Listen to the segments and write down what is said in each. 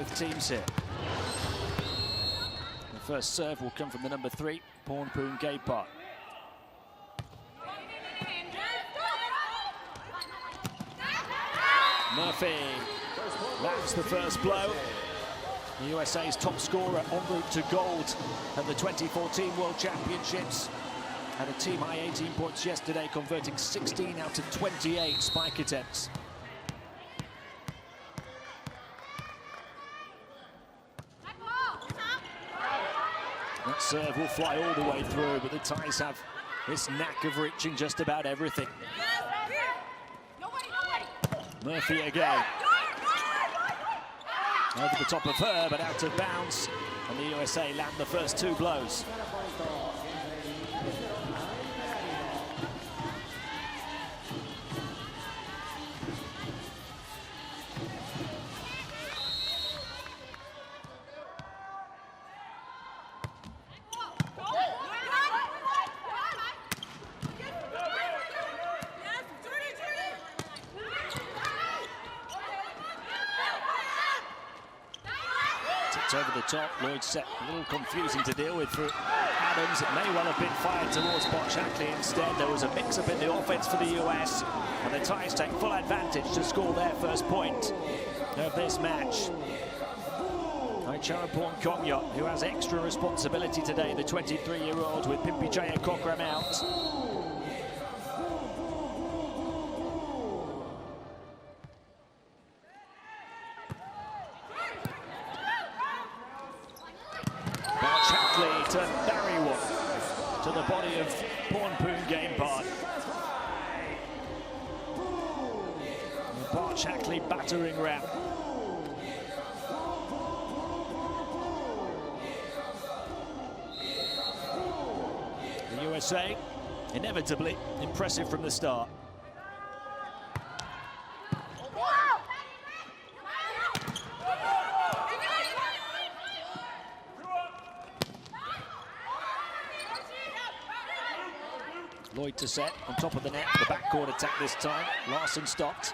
both teams here. The first serve will come from the number 3, Pornpoon Gaypart. Murphy lands the first blow. The USA's top scorer en route to gold at the 2014 World Championships. Had a team high 18 points yesterday, converting 16 out of 28 spike attempts. That serve will fly all the way through, but the Thais have this knack of reaching just about everything. Murphy again. Over the top of her, but out of bounds. And the USA land the first 2 blows. Over the top, Lloyd set a little confusing to deal with for Adams. It may well have been fired towards Botchackley instead. There was a mix-up in the offense for the US, and the Thais take full advantage to score their first point of this match. Charapon Komyot, who has extra responsibility today, the 23-year-old, with Pimpijaya Kokram out. To bury one to the body of Pornpoon Gaypart. Botchackley battering ram. The USA, inevitably, impressive from the start. Lloyd to set, on top of the net, the backcourt attack this time. Larson stopped.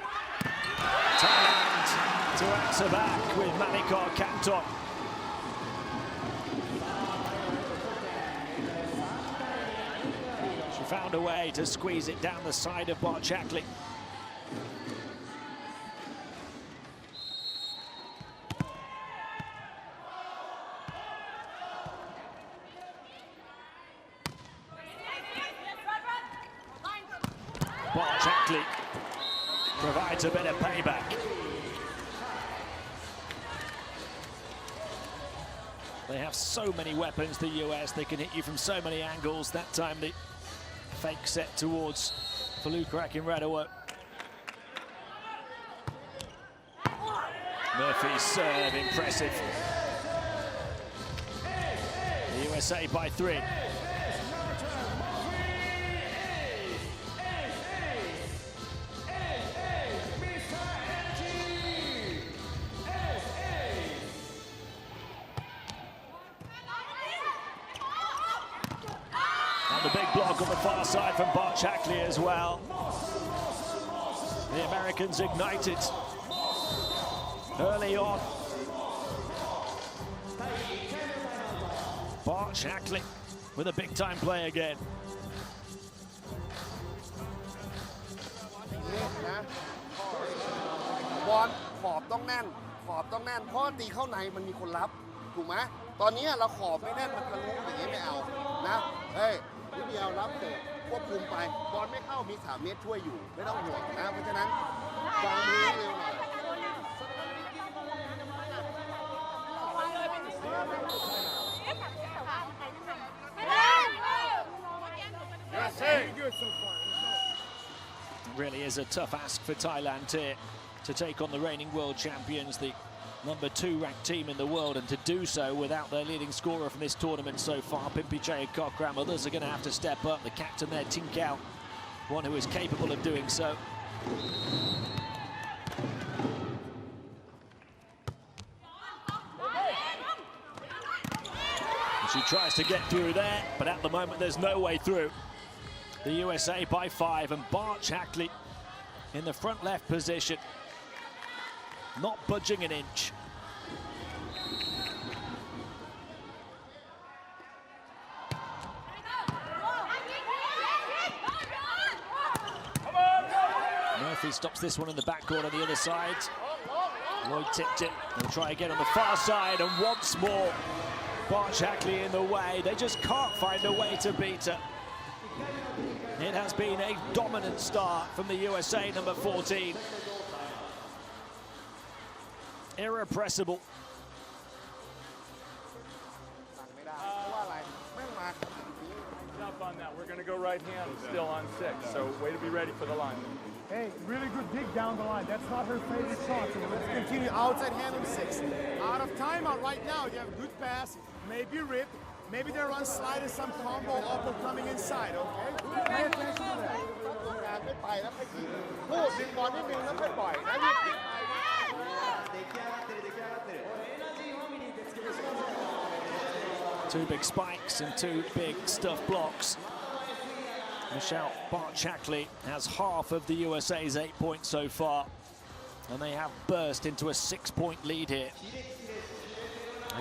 Thailand to answer back with Manikar Kanton. She found a way to squeeze it down the side of Botchackley. Botchackley provides a bit of payback. They have so many weapons, the US. They can hit you from so many angles. That time the fake set towards Falukarak in Radowo. Murphy's serve, impressive. The USA by 3. The big block on the far side from Botchackley as well. The Americans ignited early on. Botchackley with a big-time play again. บอลขอบต้องแน่นเพราะตีเข้าในมันมีคนรับถูกไหมตอนนี้เราขอบไม่แน่นมันทะลุอย่างนี้ไม่เอานะเฮ้ยนิดเดียวรับเตะควบคุมไปบอลไม่เข้ามี3 เมตรช่วยอยู่ไม่ต้องห่วงนะเพราะฉะนั้นวางมือเร็วหน่อย It really is a tough ask for Thailand here to take on the reigning world champions, the number 2 ranked team in the world, and to do so without their leading scorer from this tournament so far, Pimpijaya Kokram. Others are going to have to step up. The captain there, Tinkau, one who is capable of doing so. She tries to get through there, but at the moment there's no way through. The USA by 5, and Botchackley in the front left position, not budging an inch. Murphy stops this one in the backcourt on the other side. Lloyd tipped it. They'll try again on the far side, and once more, Bart Shackley in the way. They just can't find a way to beat her. It has been a dominant start from the USA, number 14. Irrepressible. Jump on that. We're going to go right hand still on 6, so way to be ready for the line. Hey, really good dig down the line. That's not her favorite shot, so let's continue outside hand on 6. Out of timeout right now. You have a good pass, maybe rip, maybe they run slide and some combo up or coming inside, okay? Pay attention to that. ไม่ไปแล้วค่อยยิงพูดดึงบอลนิดนึงแล้วค่อยปล่อยนะรีบยิงไป Two big spikes and two big stuff blocks. Michelle Bart Shackley has half of the USA's 8 points so far, and they have burst into a 6-point lead here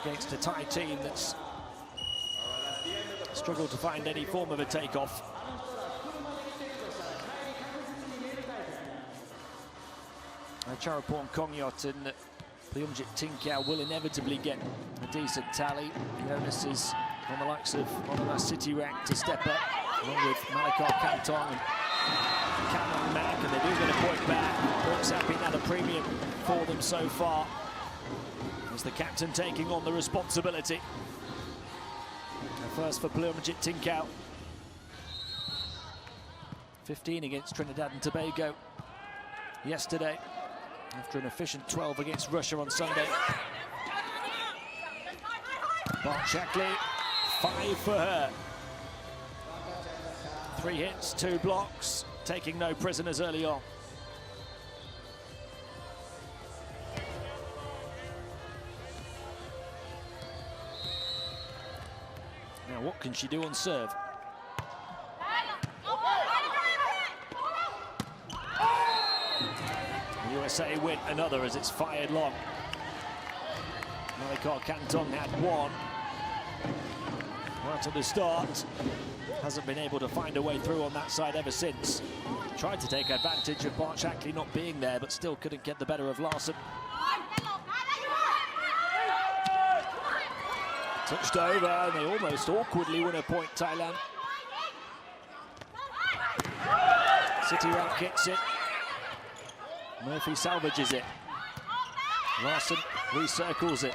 against a Thai team that's struggled to find any form of a takeoff. Charapong Kongyot and Pleumjit Tinkow will inevitably get a decent tally. The onus is on the likes of Monomas City Rank to step up, along with Malakar Kantong and Cameron Mack, and they do get a point back. Brooks have been at a premium for them so far, as the captain taking on the responsibility. And first for Pleumjit Tinkow. 15 against Trinidad and Tobago yesterday, after an efficient 12 against Russia on Sunday. Bart Shackley, 5 for her. 3 hits, 2 blocks, taking no prisoners early on. Now, what can she do on serve? USA win another as it's fired long. Malakar Kantong had 1 right at the start. Hasn't been able to find a way through on that side ever since. Tried to take advantage of Bart Shackley not being there, but still couldn't get the better of Larson. Touched over, and they almost awkwardly win a point, Thailand. City Rank kicks it. Murphy salvages it. Larson recircles it.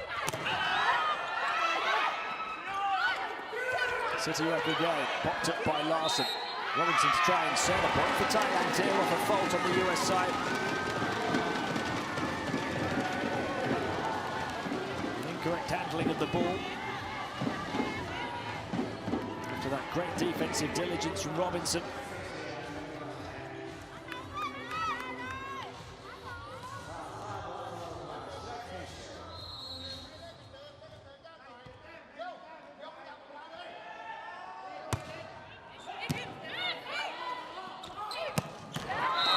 City Rank again, popped up by Larson. Robinson to try and set a point for Thailand here off a fault on the US side. Incorrect handling of the ball. After that great defensive diligence from Robinson.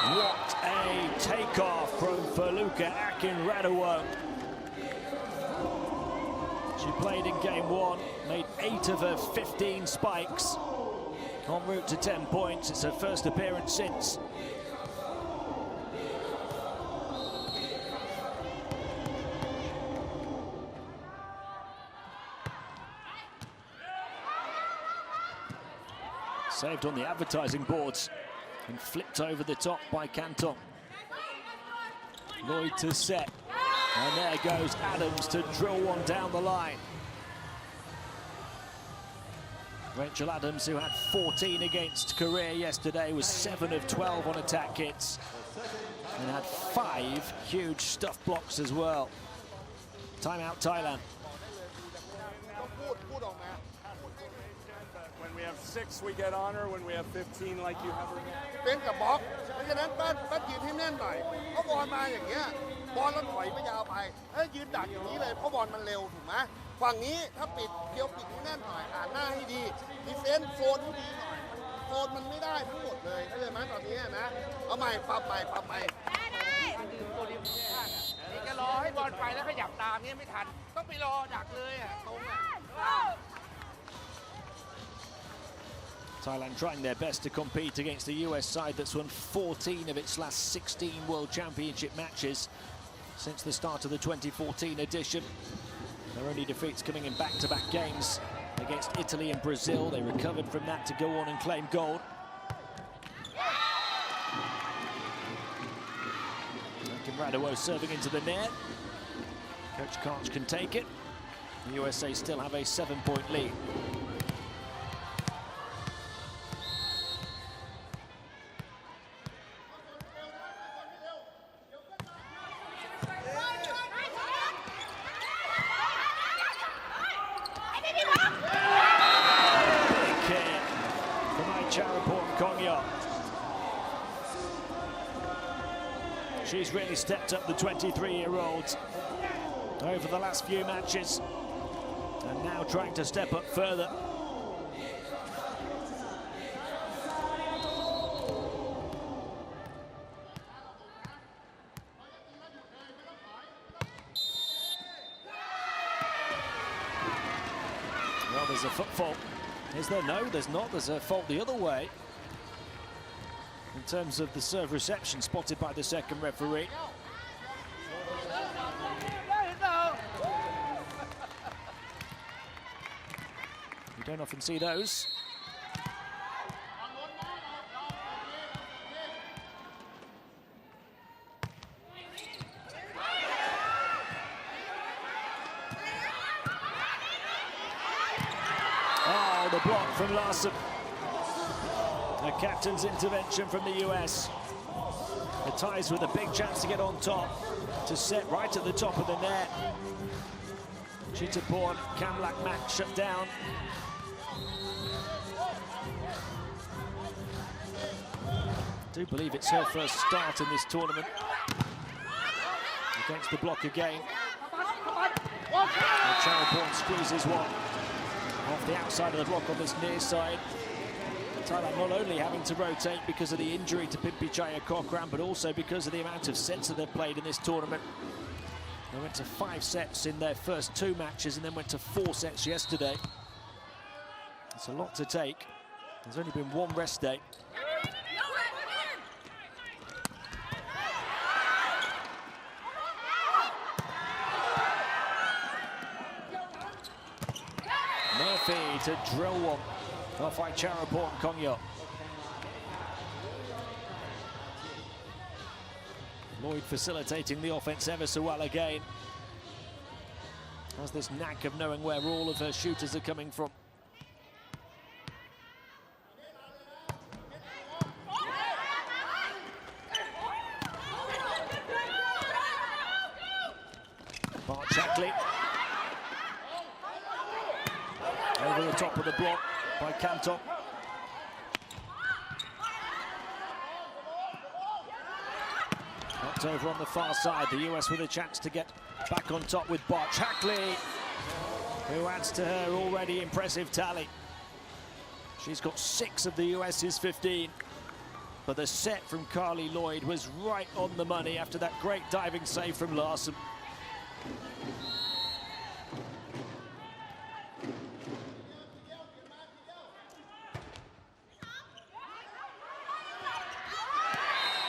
What a takeoff from Feluka Akinradawo. She played in game 1, made 8 of her 15 spikes. En route to 10 points, it's her first appearance since. Saved on the advertising boards and flipped over the top by Kantong. Lloyd to set. And there goes Adams to drill one down the line. Rachel Adams, who had 14 against Korea yesterday, was 7 of 12 on attack hits and had 5 huge stuff blocks as well. Timeout, Thailand. When we have 6, we get honor. When we have 15, like you have. เป็นกับบล็อกเพราะฉะนั้นป้ายืนให้แน่นหน่อยเพราะบอลมาอย่างเงี้ยบอลแล้วถอยไม่ยาวไปยืนดักอย่างนี้เลยเพราะบอลมันเร็วถูกไหมฝั่งนี้ถ้าปิดเดียวปิดให้แน่นหน่อยอ่านหน้าให้ดีดีเฟนส์โซนให้ดีหน่อยโซนมันไม่ได้ทั้งหมดเลยเข้าใจไหมตอนนี้นะเอาใหม่ปรับใหม่นี่ก็รอให้บอลไปแล้วขยับตามเนี่ยไม่ทันต้องไปรอดักเลยอ่ะตรงอ่ะ Thailand trying their best to compete against the US side that's won 14 of its last 16 World Championship matches since the start of the 2014 edition. Their only defeats coming in back-to-back games against Italy and Brazil. They recovered from that to go on and claim gold. Raduo serving into the net. Coach Karch can take it. The USA still have a 7-point lead. She's really stepped up the 23-year-old over the last few matches and now trying to step up further. Well, there's a foot fault. Is there? No, there's not. There's a fault the other way in terms of the serve reception spotted by the second referee. You don't often see those. Oh, the block from Larson. The captain's intervention from the US. The Thais with a big chance to get on top, to set right at the top of the net. Chittaporn, Kamlak Mak shut down. I do believe it's her first start in this tournament. Against the block again. And Chittaporn squeezes one off the outside of the block on this near side. Thailand not only having to rotate because of the injury to Pimpichaya Kokram, but also because of the amount of sets that they've played in this tournament. They went to 5 sets in their first 2 matches and then went to 4 sets yesterday. It's a lot to take. There's only been 1 rest day. Murphy to drill one off by Chittaporn Kongyo. Lloyd facilitating the offense ever so well again. Has this knack of knowing where all of her shooters are coming from. Bart Shackley. Over the top of the block by Kantok. Knocked over on the far side. The US with a chance to get back on top with Bart Shackley, who adds to her already impressive tally. She's got 6 of the US's 15. But the set from Carly Lloyd was right on the money after that great diving save from Larson.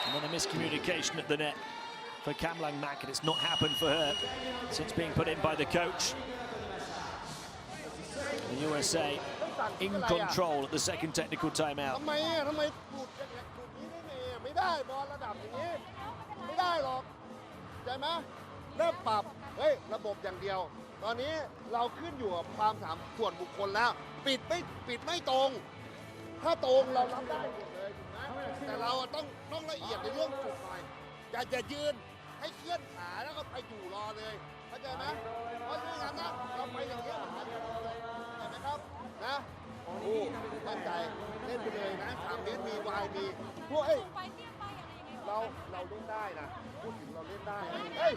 And then a miscommunication at the net for Kamlang Mak, and it's not happened for her since being put in by the coach. The USA in control at the second technical timeout. เริ่มปรับระบบอย่างเดียวตอนนี้เราขึ้นอยู่กับความสามส่วนบุคคลแล้วปิดไม่ตรงถ้าตรงเรารับได้หมดเลยถูกไหมแต่เราต้องละเอียดในเรื่องจุดหน่อยอย่ายืนให้เคลื่อนขาแล้วก็ไปอยู่รอเลยเข้าใจไหมเพราะไม่งั้นนะเราไปอย่างเงี้ยหาเห็นไหมครับนะโอ้มั่นใจเล่นไปเลยนะ3 เมตรมีวายมีพวกเราเล่นได้นะพูดถึงเราเล่นได้เฮ้ย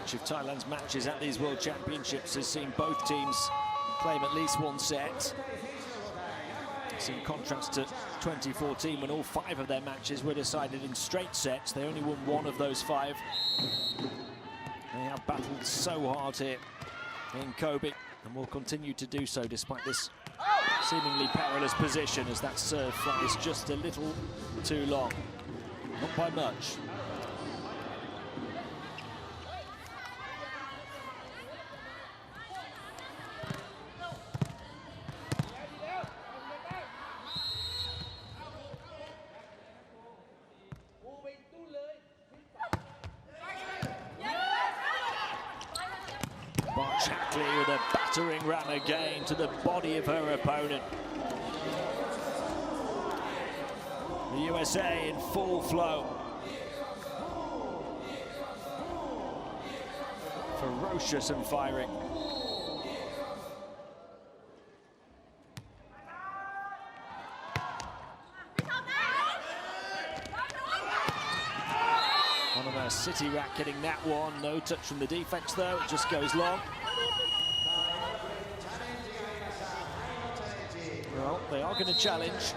Each of Thailand's matches at these World Championships has seen both teams claim at least 1 set. It's in contrast to 2014 when all 5 of their matches were decided in straight sets. They only won 1 of those 5. They have battled so hard here in Kobe and will continue to do so despite this seemingly perilous position as that serve flies just a little too long. Not by much. Shackley with a battering ram again to the body of her opponent. The USA in full flow. Ferocious and firing. One of our city rack getting that one. No touch from the defense though, it just goes long. Well, they are going to challenge.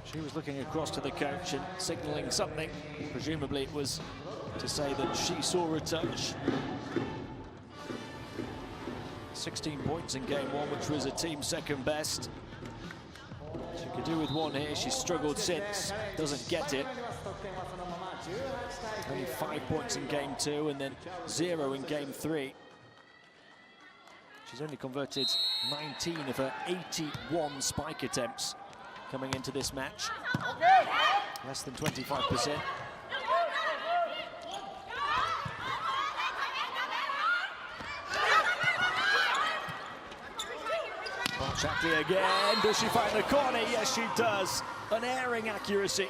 She was looking across to the coach and signalling something. Presumably it was to say that she saw a touch. 16 points in game 1, which was a team second best. She could do with 1 here. She's struggled since. Doesn't get it. Only 5 points in game 2 and then 0 in game 3. She's only converted 19 of her 81 spike attempts coming into this match. Less than 25%. Shackley again. Does she find the corner? Yes, she does. Unerring accuracy.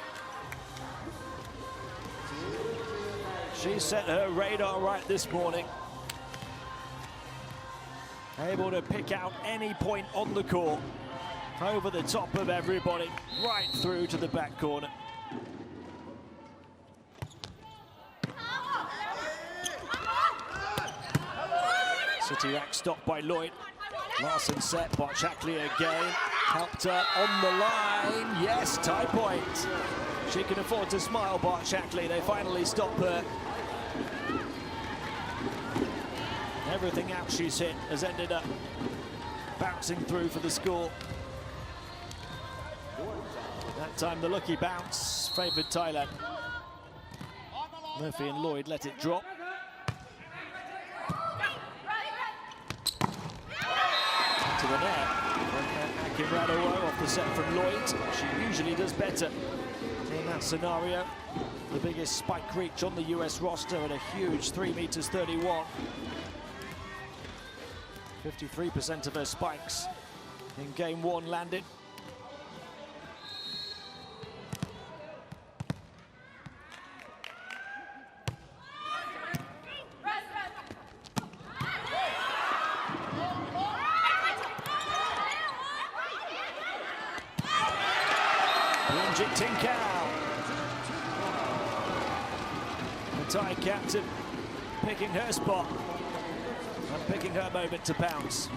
She set her radar right this morning. Able to pick out any point on the court, over the top of everybody, right through to the back corner. City rack stopped by Lloyd. Larson set, but Shackley again. Helped her on the line. Yes, tie point. She can afford to smile, Bart Shackley. They finally stop her. Everything out she's hit has ended up bouncing through for the score. That time the lucky bounce favoured Thailand. Murphy and Lloyd let it drop. To the net. Akin Radowo off the set from Lloyd. She usually does better in that scenario. The biggest spike reach on the US roster at a huge 3 meters 31. 53% of her spikes in game 1 landed. The Thai captain picking her spot and picking her moment to pounce.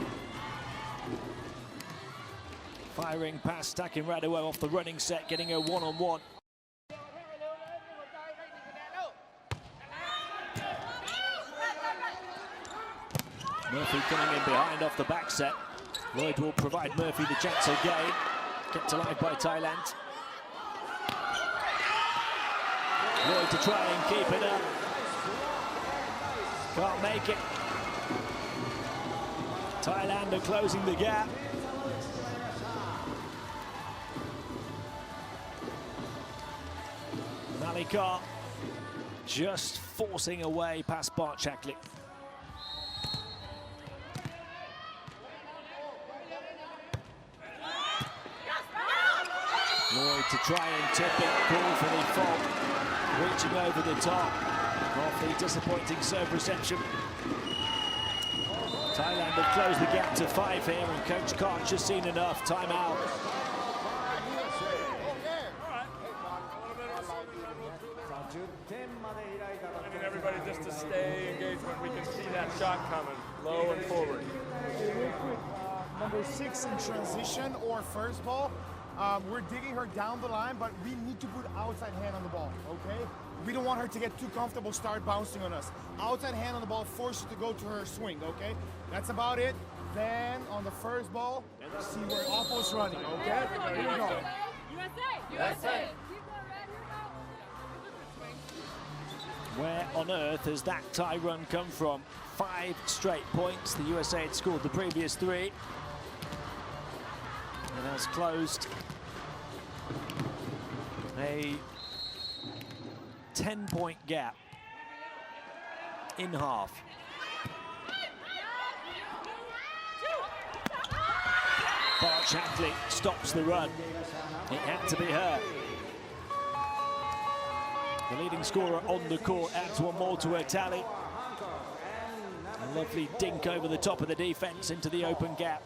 Firing past Akin Radowo off the running set, getting her one-on-one. Murphy coming in behind off the back set. Lloyd will provide Murphy the chance again. Kept alive by Thailand. Lloyd to try and keep it up. Can't make it. Thailand are closing the gap. Malikar just forcing away past Bart Shackley. Lloyd to try and tip it, call for the fault. Reaching over the top of the disappointing serve reception. Thailand have closed the gap to 5 here, and Coach Koch has seen enough. Time out. I need everybody just to stay engaged when we can see that shot coming, low and forward. number 6 in transition or first ball. We're digging her down the line, but we need to put outside hand on the ball, okay? We don't want her to get too comfortable, start bouncing on us. Outside hand on the ball, force her to go to her swing, okay? That's about it. Then on the first ball, see where Oppo's running, okay? Here we go. USA! USA! Where on earth has that tie run come from? 5 straight points. The USA had scored the previous 3. And has closed a 10-point gap in half. Bart Shankly stops the run. It had to be her. The leading scorer on the court adds 1 more to her tally. A lovely dink over the top of the defense into the open gap.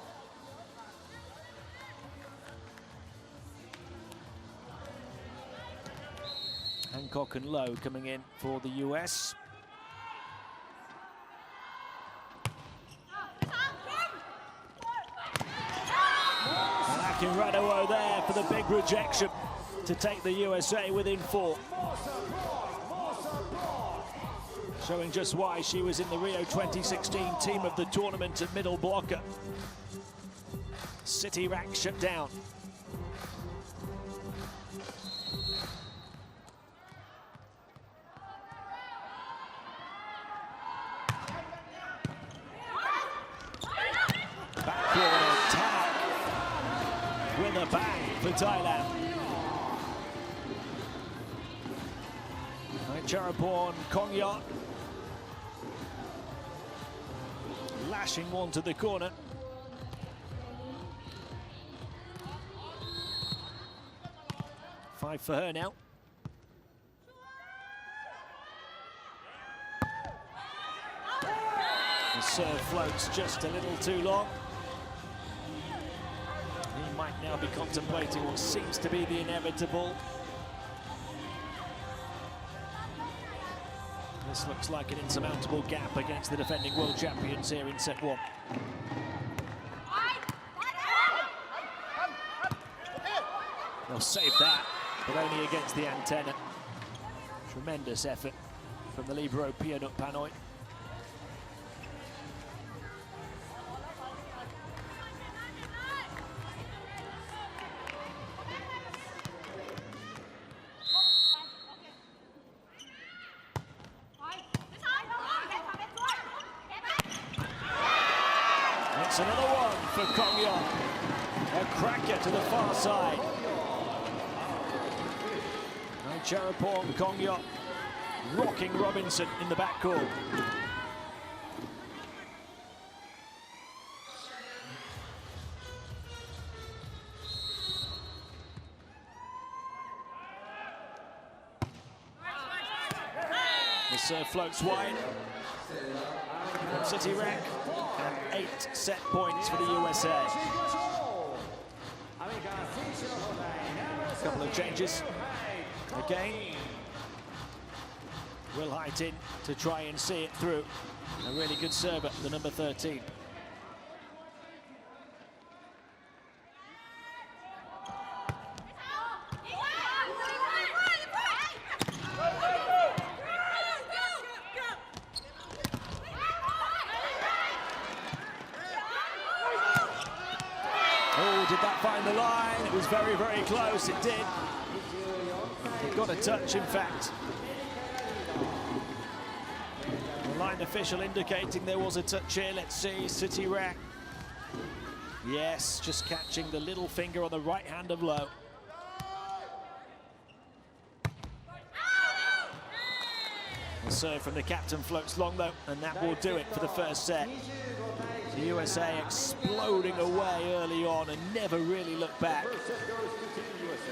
Hancock and Lowe coming in for the US. Radowo there for the big rejection to take the USA within 4. Showing just why she was in the Rio 2016 team of the tournament at middle blocker. City rack shut down. Backcourt tag with a bang for Thailand. Charapon Kongyot lashing one to the corner. Five for her now. The serve floats just a little too long. He might now be contemplating what seems to be the inevitable. This looks like an insurmountable gap against the defending world champions here in set 1. They'll save that, but only against the antenna. Tremendous effort from the libero Pianut Panoy. That's another one for Kongyot. A cracker to the far side. And Charapon Kongyot rocking Robinson in the backcourt. The serve floats wide from City Rack, and 8 set points for the USA. A couple of changes. Again, Will Height in to try and see it through. A really good server, the number 13. Oh, did that find the line? It was very, very close. It did. It got a touch, in fact. The line official indicating there was a touch here. Let's see, City Rack. Yes, just catching the little finger on the right hand of Lowe. The serve from the captain floats long though, and that will do it for the first set. The USA exploding away early on and never really looked back.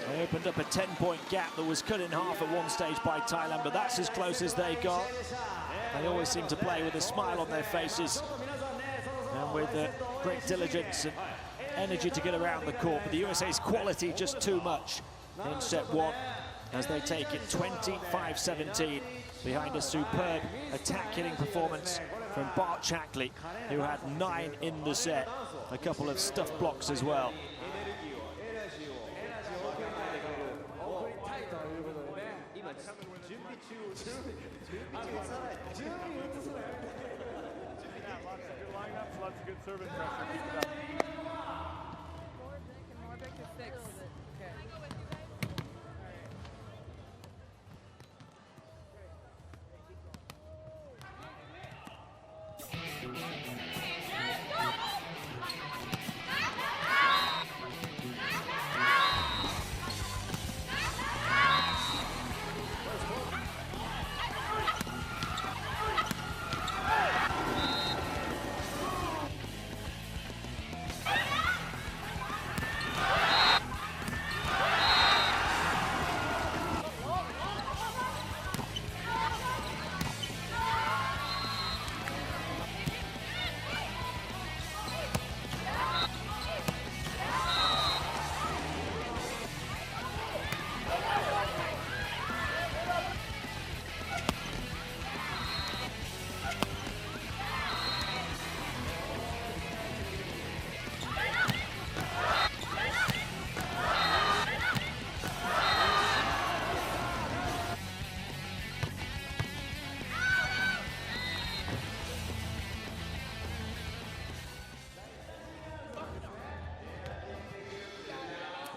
They opened up a 10-point gap that was cut in half at one stage by Thailand, but that's as close as they got. They always seem to play with a smile on their faces and with great diligence and energy to get around the court. But the USA's quality just too much in set 1 as they take it 25-17 behind a superb attack-hitting performance from from Bart Shackley, who had 9 in the set. A couple of stuffed blocks as well. Lots of good serving pressure. Keep it up. More back to 6. Okay.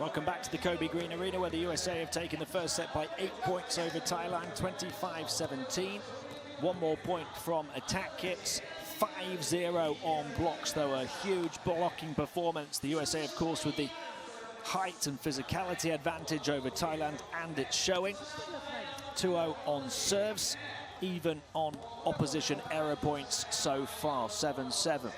Welcome back to the Kobe Green Arena, where the USA have taken the first set by 8 points over Thailand, 25-17. One more point from attack kits, 5-0 on blocks, though a huge blocking performance. The USA, of course, with the height and physicality advantage over Thailand, and it's showing. 2-0 on serves, even on opposition error points so far, 7-7.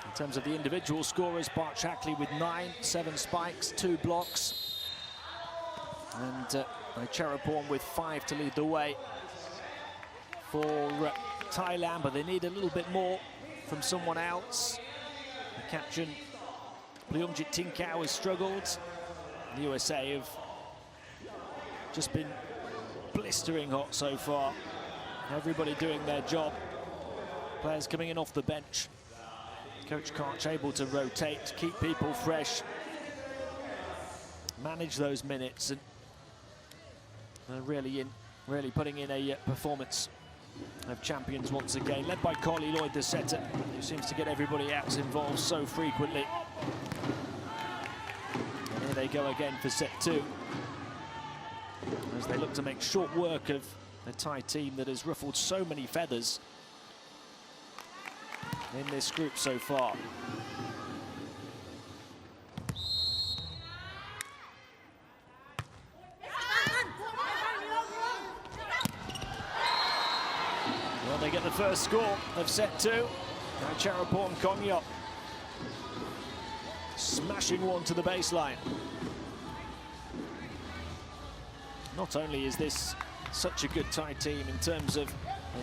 In terms of the individual scorers, Bart Shackley with 9, 7 spikes, 2 blocks. And Cherapon with 5 to lead the way for Thailand, but they need a little bit more from someone else. The captain, Pleumjit Tinkau, has struggled. The USA have just been blistering hot so far. Everybody doing their job. Players coming in off the bench. Coach Karch able to rotate, keep people fresh, manage those minutes, and really putting in a performance of champions once again. Led by Carly Lloyd, the setter, who seems to get everybody else involved so frequently. And here they go again for set 2, as they look to make short work of the Thai team that has ruffled so many feathers in this group so far. Well, they get the first score of set 2. Now Cherapon Kongyop smashing one to the baseline. Not only is this such a good Thai team in terms of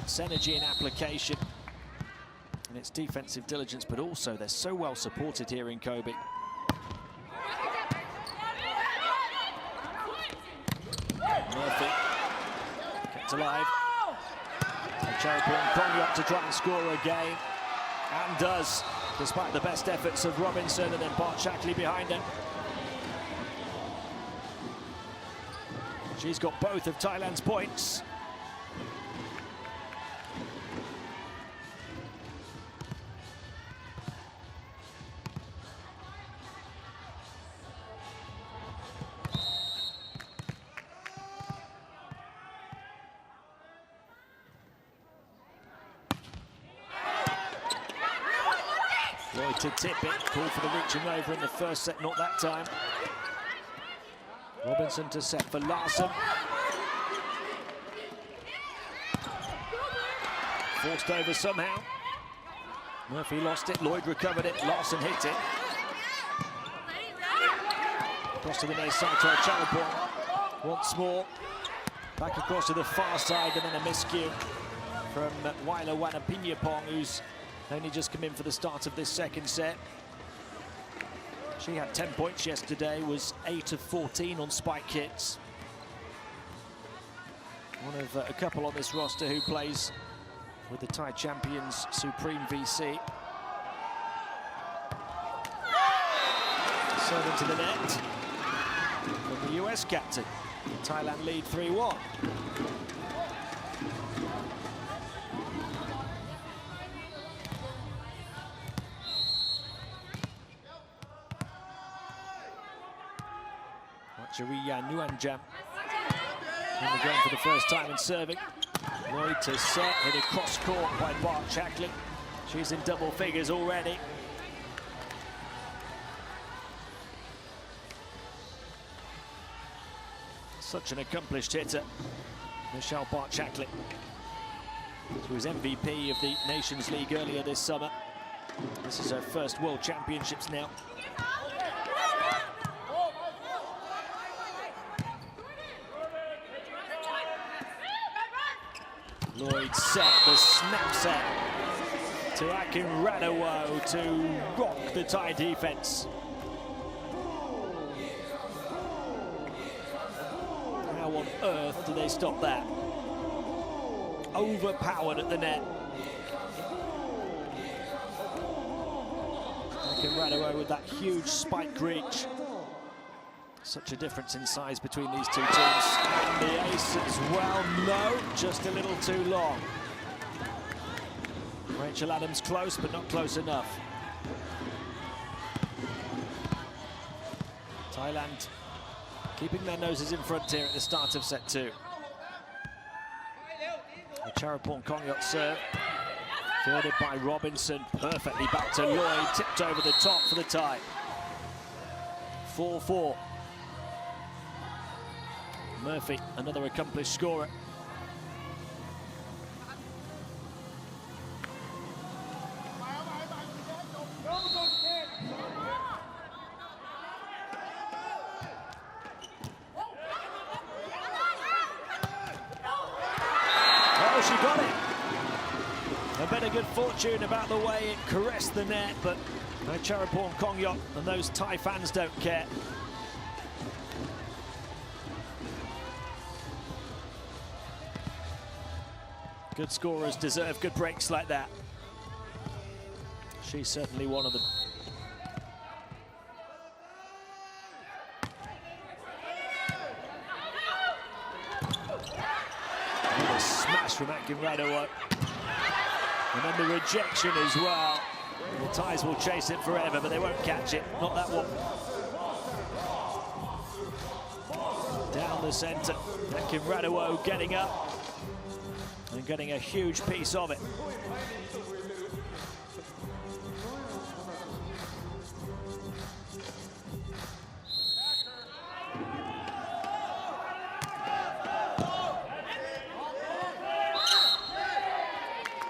its energy and application and its defensive diligence, but also they're so well supported here in Kobe. Murphy kept alive. And Cherapon Kongyop to try and score again, and does, despite the best efforts of Robinson and then Bart Shackley behind him. She's got both of Thailand's points. Lloyd to tip it, call for the reaching over in the first set, not that time. Robinson to set for Larson. Forced over somehow. Murphy lost it, Lloyd recovered it, Larson hit it. Across to the near side to Cherapon. Once more. Back across to the far side, and then a miscue from Waila Wanapinyapong, who's only just come in for the start of this second set. She had 10 points yesterday, was 8 of 14 on spike hits. One of a couple on this roster who plays with the Thai champions Supreme VC. Serve into the net from the US captain. Thailand lead 3-1. Chariya Nuanjam in the game for the first time in serving. Lloyd to set, hit a cross court by Bart Shackley. She's in double figures already. Such an accomplished hitter, Michelle Bart Shackley. She was MVP of the Nations League earlier this summer. This is her first World Championships now. Lloyd set the snap set to Akin Radawo to rock the Thai defense. How on earth do they stop that? Overpowered at the net. Akin Radawo with that huge spike reach. Such a difference in size between these two teams. And the ace as well. No, just a little too long. Rachel Adams close, but not close enough. Thailand keeping their noses in front here at the start of set 2. The Charapong Kongyot serve. Fielded by Robinson. Perfectly back to Lloyd. Tipped over the top for the Thai. 4-4. Murphy, another accomplished scorer. Oh, she got it. A bit of good fortune about the way it caressed the net, but Charapong Kongyot and those Thai fans don't care. Good scorers deserve good breaks like that. She's certainly one of them. And a smash from Akin Radawo. And then the rejection as well. The Thais will chase it forever, but they won't catch it. Not that one. Down the centre. Akin Radawo getting up. And getting a huge piece of it.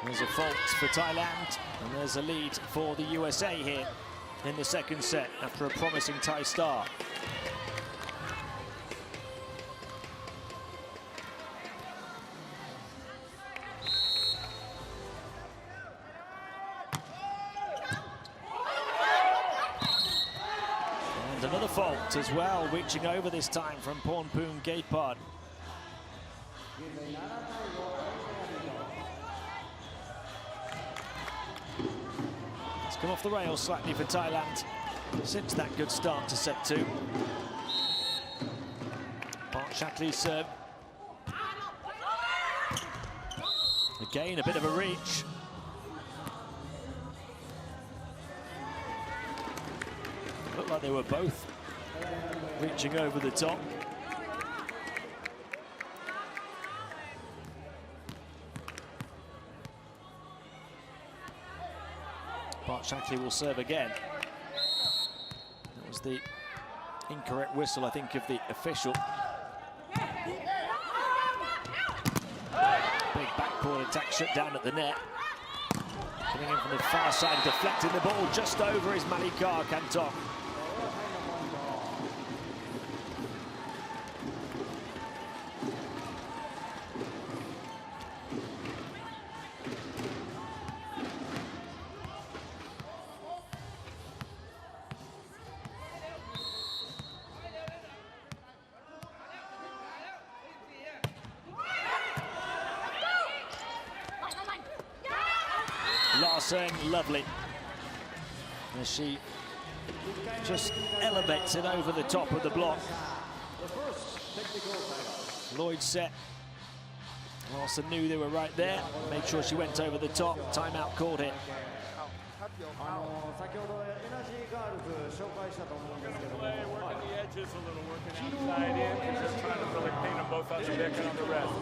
There's a fault for Thailand, and there's a lead for the USA here in the second set after a promising Thai start. Another fault as well, reaching over this time from Pornpoon Gatepard. It's come off the rails slightly for Thailand since that good start to set 2. Bart Shackley's serve. Again, a bit of a reach. Looked like they were both reaching over the top. Bart Shackley will serve again. That was the incorrect whistle, I think, of the official. Big backboard attack shut down at the net. Coming in from the far side, deflecting the ball just over is Malika Kantong. Larsen, lovely. As she just elevates it over the top of the block. Lloyd set. Larsen knew they were right there. Made sure she went over the top. Timeout called it. Play, working the edges a little, working outside in, and just trying to really paint them both on the deck and on the rest.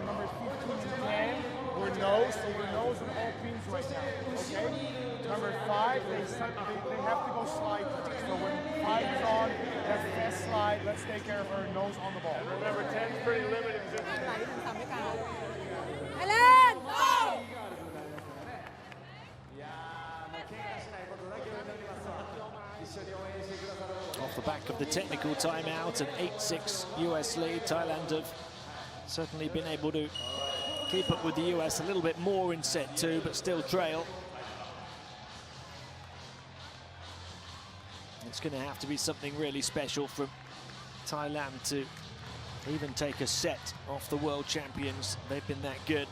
Number 15 and 10, we're nose, so we're nose on all pins right now, okay? Number 5, they have to go slide. So when 5 is on, that's the best slide. Let's take care of her nose on the ball. Remember, 10 is pretty limited. Off the back of the technical timeout, an 8-6 US lead. Thailand have certainly been able to keep up with the US a little bit more in set 2, but still trail. It's going to have to be something really special from Thailand to even take a set off the world champions. They've been that good.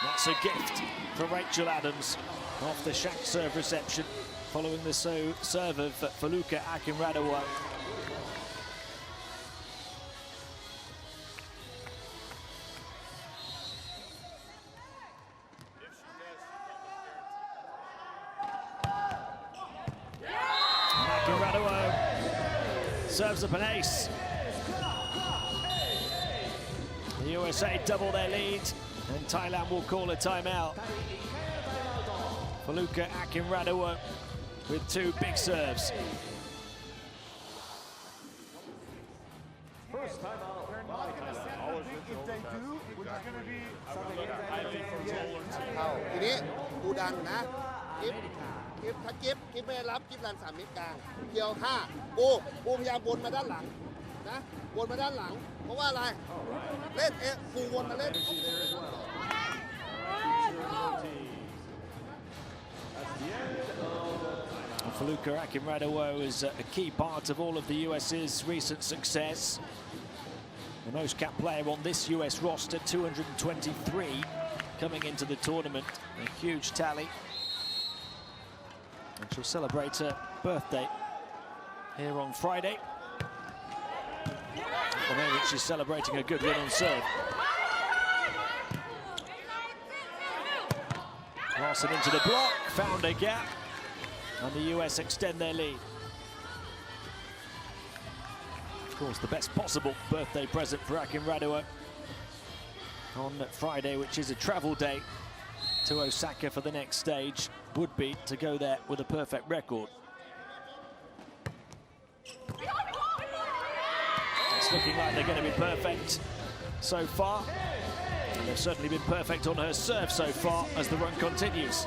That's a gift for Rachel Adams off the shack serve reception, following the serve of Feluka Akinradua. Akinradua serves up an ace. The USA double their lead, and Thailand will call a timeout. Feluka Akinradua with 2 big serves. First time out. They're not going to set the big. If they do, which is going to be something highly controlled. ทีนี้กูดันนะถ้ากิฟไม่รับกิฟรัน3 เมตรกลางเกี่ยว5กูพยายามวนมาด้านหลังนะวนมาด้านหลังเพราะว่าอะไรเล่นกูวนมาเล่น Feluka Akinradua is a key part of all of the US's recent success. The most capped player on this US roster, 223 coming into the tournament. A huge tally. And she'll celebrate her birthday here on Friday. At the moment, she's celebrating a good win on serve. Larsen into the block, found a gap, and the US extend their lead. Of course, the best possible birthday present for Akinradua on Friday, which is a travel day to Osaka for the next stage, would be to go there with a perfect record. It's looking like they're going to be perfect so far. And they've certainly been perfect on her serve so far as the run continues.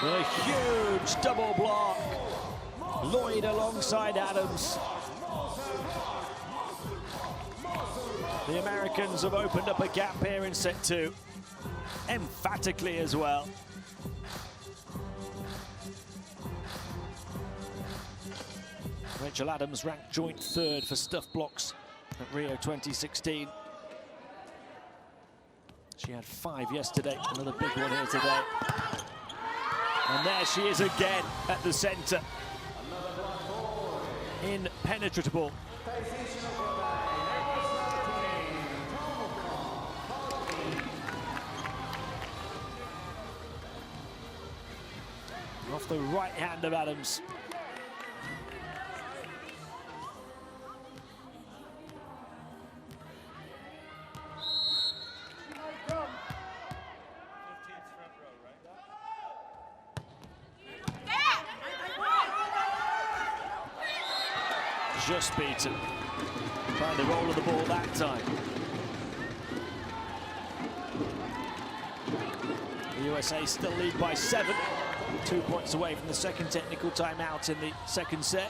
A huge double block. Lloyd alongside Adams. The Americans have opened up a gap here in set 2, emphatically as well. Rachel Adams ranked joint 3rd for stuff blocks at Rio 2016. She had 5 yesterday, another big one here today. And there she is again at the center. Impenetrable. Off the right hand of Adams. Just beaten. Trying to roll of the ball that time. The USA still lead by 7, 2 points away from the second technical timeout in the second set.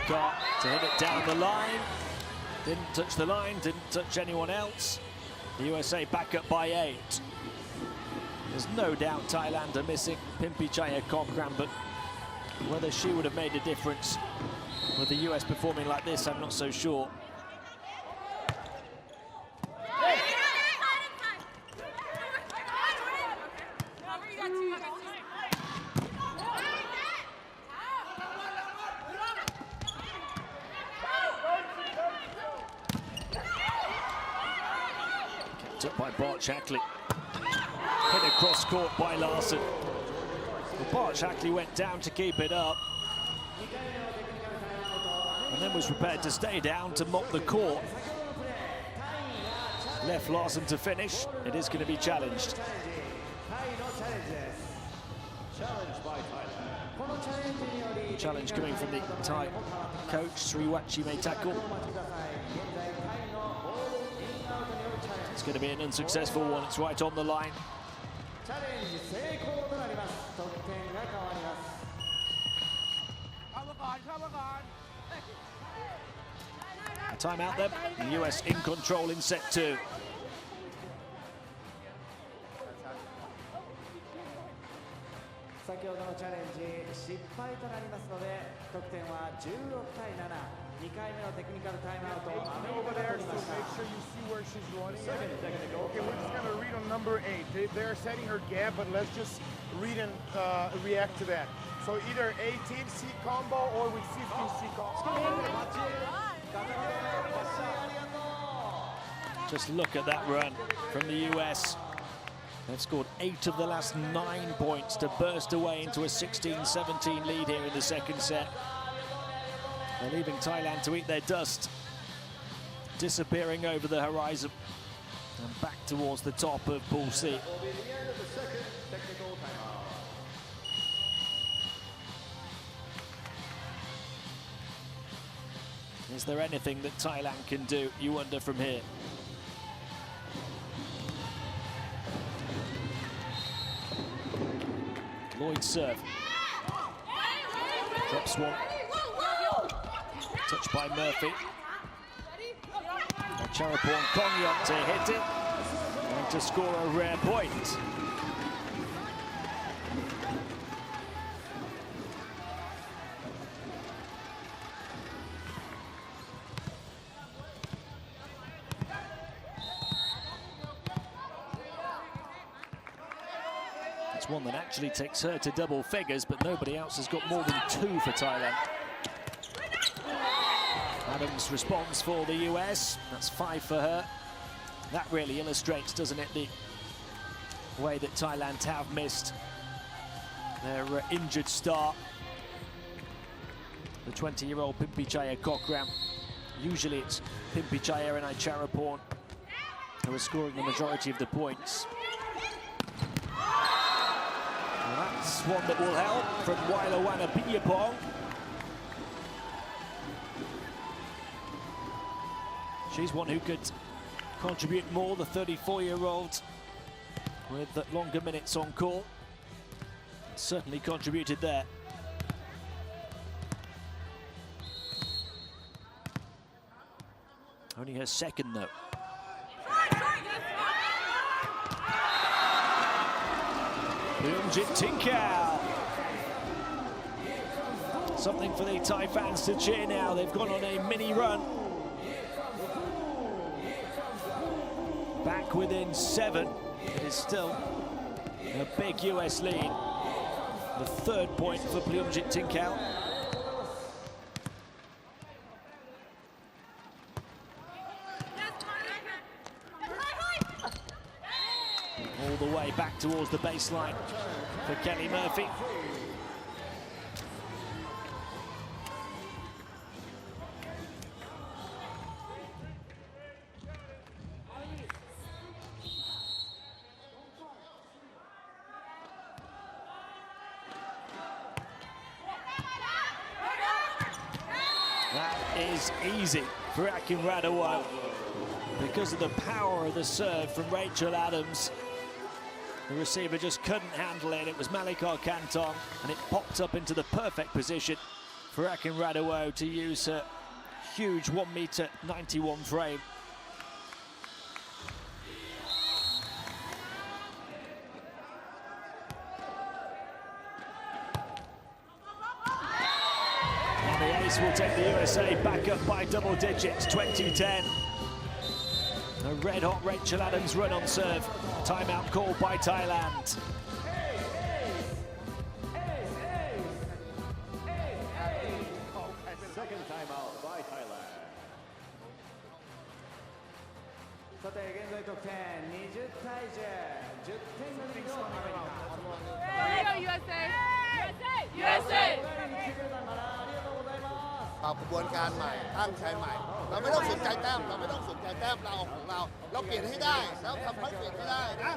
Got to hit it down the line. Didn't touch the line, didn't touch anyone else. The USA back up by 8. There's no doubt Thailand are missing Pimpichaya Kokram, but whether she would have made a difference with the US performing like this, I'm not so sure. Up by Bart Shackley. Hit across court by Larson. Well, Bart Shackley went down to keep it up, and then was prepared to stay down to mop the court. Left Larson to finish. It is going to be challenged. Challenge coming from the Thai coach, Sriwachi Metakul. It's going to be an unsuccessful one. It's right on the line. A timeout there. The US in control in set 2. 先ほどのチャレンジ失敗となりますので得点は16対7。2回目のテクニカルタイムアウトをアメリカが取りました。 Make sure you see where she's running. Okay, we're just gonna read on number 8. They're setting her gap, but let's just read and react to that. So either 18C combo or with 15C combo. Just look at that run from the US. They've scored 8 of the last 9 points to burst away into a 16-17 lead here in the second set. They're leaving Thailand to eat their dust, disappearing over the horizon and back towards the top of Pool C. Is there anything that Thailand can do, you wonder, from here? Lloyd serve. Drops one. Touched by Murphy. Charapon Kongyok to hit it and to score a rare point. It's one that actually takes her to double figures, but nobody else has got more than 2 for Thailand. Adams responds for the US. That's 5 for her. That really illustrates, doesn't it, the way that Thailand have missed their injured start. The 20-year-old Pimpichaya Kokram. Usually it's Pimpichaya and Icharapon who are scoring the majority of the points. Well, that's one that will help from Wailawana Pinyapong. She's one who could contribute more, the 34-year-old, with longer minutes on court. Certainly contributed there. Only her second, though. Leonjit Tinkau. Something for the Thai fans to cheer now. They've gone on a mini run. Back within 7. It is still a big US lead. The 3rd point for Leonjit Tinkau. All the way back towards the baseline for Kelly Murphy. is easy for Akin Radaway because of the power of the serve from Rachel Adams. The receiver just couldn't handle it. It was Malika Kantong, and it popped up into the perfect position for Akin Radaway to use her huge 1.91 m frame. And the ace will take the USA back up by double digits, 20-10. A red-hot Rachel Adams run on serve. Timeout called by Thailand. Second timeout by Thailand. さて現在得点20対10、10点のリードをアメリカ。USA! USA! ปรับกระบวนการใหม่ตั้งใจใหม่เราไม่ต้องสนใจแต้มเราไม่ต้องสนใจแต้มเราเอาของเราเราเปลี่ยนให้ได้แล้วทำให้เปลี่ยนให้ได้นะ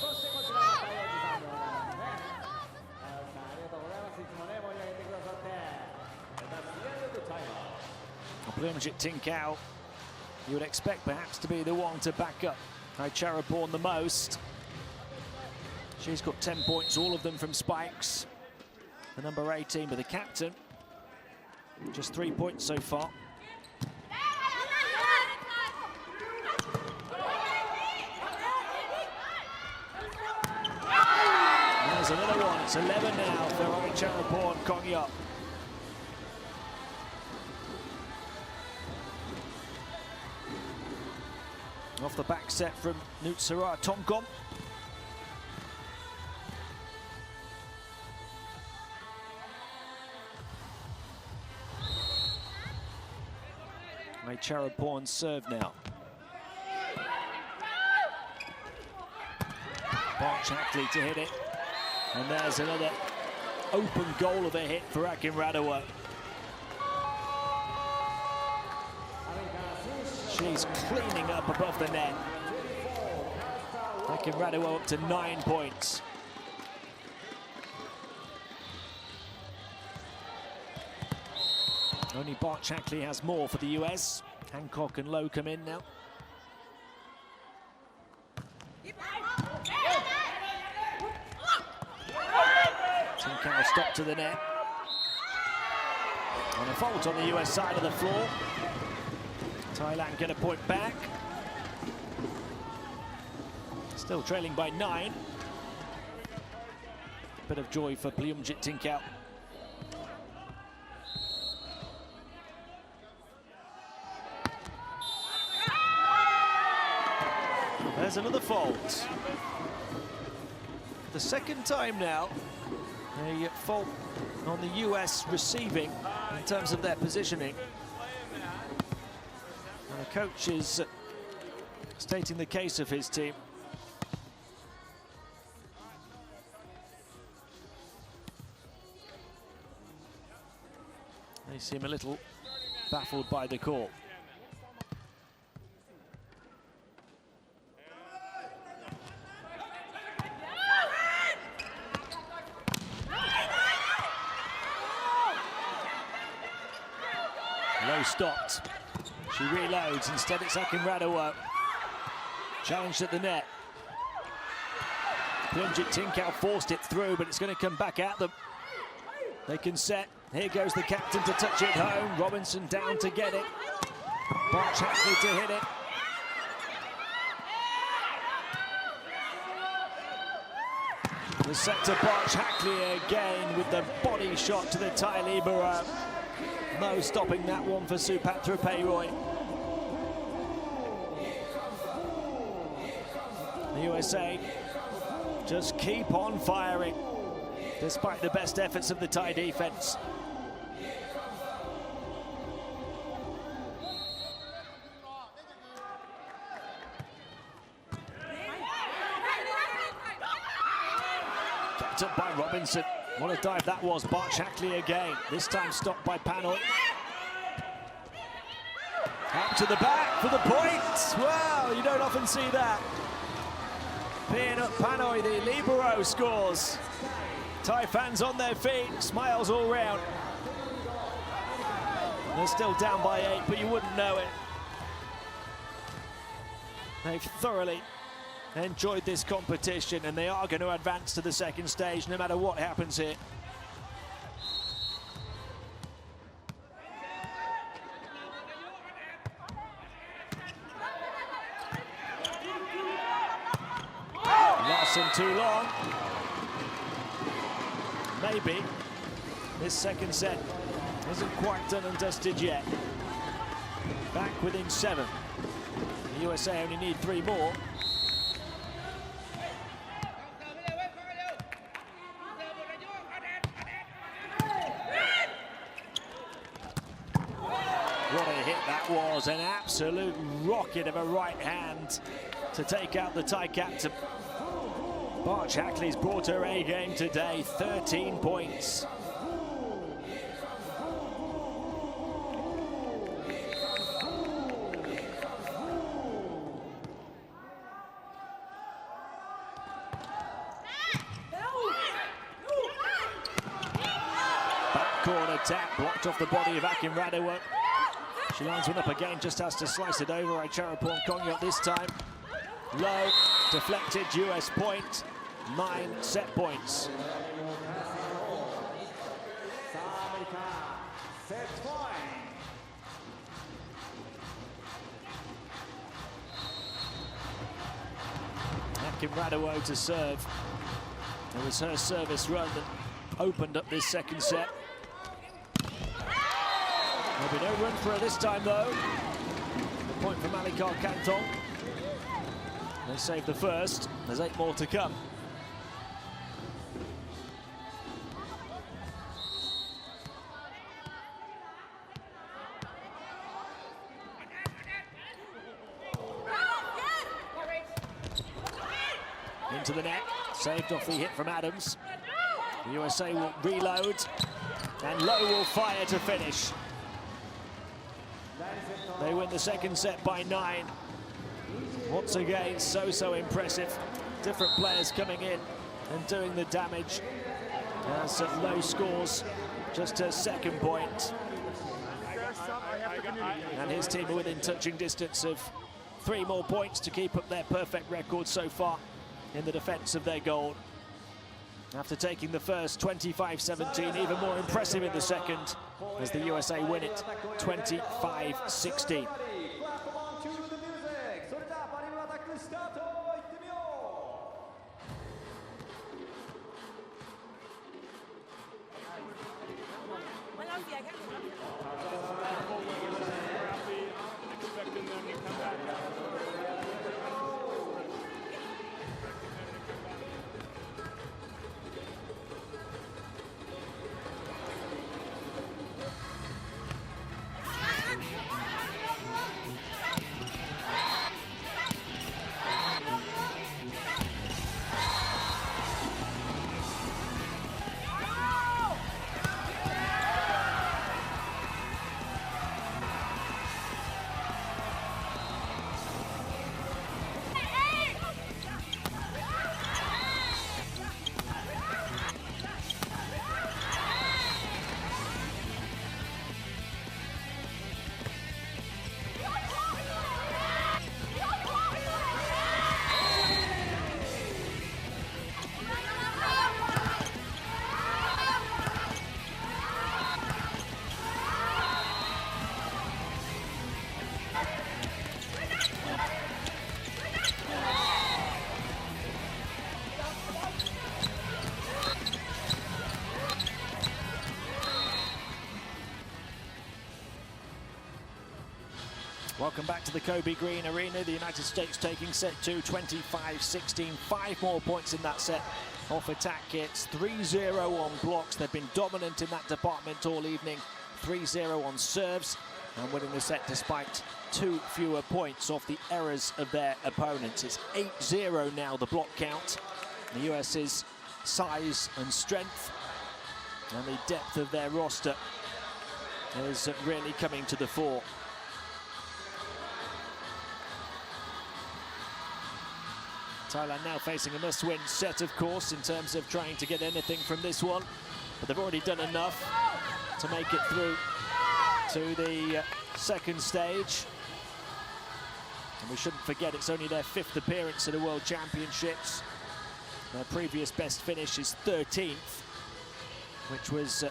そしてこちらが対応時間でございますね。さあありがとうございます。いつもね盛り上げてくださって。That's the end of the timeout. Plumjit Tinkau, you would expect perhaps to be the one to back up Charaporn the most. She's got 10 points, all of them from spikes. The number 18, but the captain, just 3 points so far. There's another one. It's 11 now for Charaporn Kongyop. Off the back set from Nutsara Tongkom. Charaporn serve now. Barch Hackley to hit it. And there's another open goal of a hit for Akin Radaway. She's cleaning up above the net. Akin Radaway up to 9 points. Only Barch Hackley has more for the US. Hancock and Lowe come in now. Tinkau stopped to the net. And a fault on the US side of the floor. Thailand get a point back. Still trailing by 9. Bit of joy for Plumjit Tinkau. There's another fault. The second time now, a fault on the US receiving in terms of their positioning. And the coach is stating the case of his team. They seem a little baffled by the call. Lowe stopped. She reloads. Instead, it's Akin Radaway. Challenged at the net. Plumjit Tinkau forced it through, but it's going to come back at them. They can set. Here goes the captain to touch it home. Robinson down to get it. Barch Hackley to hit it. The set to Barch Hackley again with the body shot to the Thai libero. No stopping that one for Supatra Payroy. The USA just keep on firing despite the best efforts of the Thai defense. Kept up by Robinson. What a dive that was. Barch Hackley again. This time stopped by Panoy. Up to the back for the point. Wow, you don't often see that. Peanut Panoy, the libero, scores. Thai fans on their feet, smiles all round. They're still down by 8, but you wouldn't know it. They've thoroughly enjoyed this competition, and they are going to advance to the second stage no matter what happens here. Larson too long. Maybe this second set isn't quite done and dusted yet. Back within 7. The USA only need 3 more. What a hit that was, an absolute rocket of a right hand to take out the Thai captain. Barch Hackley's brought her A game today, 13 points. Back corner tap, blocked off the body of Akin Radawat. She lines one up again, just has to slice it over. Aicharaporn Kongyot this time. Low, deflected, US point. 9 set points. Akin Radawat to serve. It was her service run that opened up this second set. There'll be no run for her this time, though. The point for Malikar Canton. They saved the first. There's 8 more to come. Into the net, saved off the hit from Adams. The USA will reload, and Lowe will fire to finish. They win the second set by 9. Once again, so impressive. Different players coming in and doing the damage. As Lowe scores just her second point. And his team are within touching distance of 3 more points to keep up their perfect record so far in the defense of their goal. After taking the first 25-17, even more impressive in the second as the USA win it 25-16. Expecting them to come back. Welcome back to the Kobe Green Arena. The United States taking set 2, 25-16. 5 more points in that set off attack hits. 3-0 on blocks. They've been dominant in that department all evening. 3-0 on serves and winning the set despite 2 fewer points off the errors of their opponents. It's 8-0 now, the block count. The US's size and strength and the depth of their roster is really coming to the fore. Thailand now facing a must-win set, of course, in terms of trying to get anything from this one. But they've already done enough to make it through to the second stage. And we shouldn't forget it's only their 5th appearance at the World Championships. Their previous best finish is 13th, which was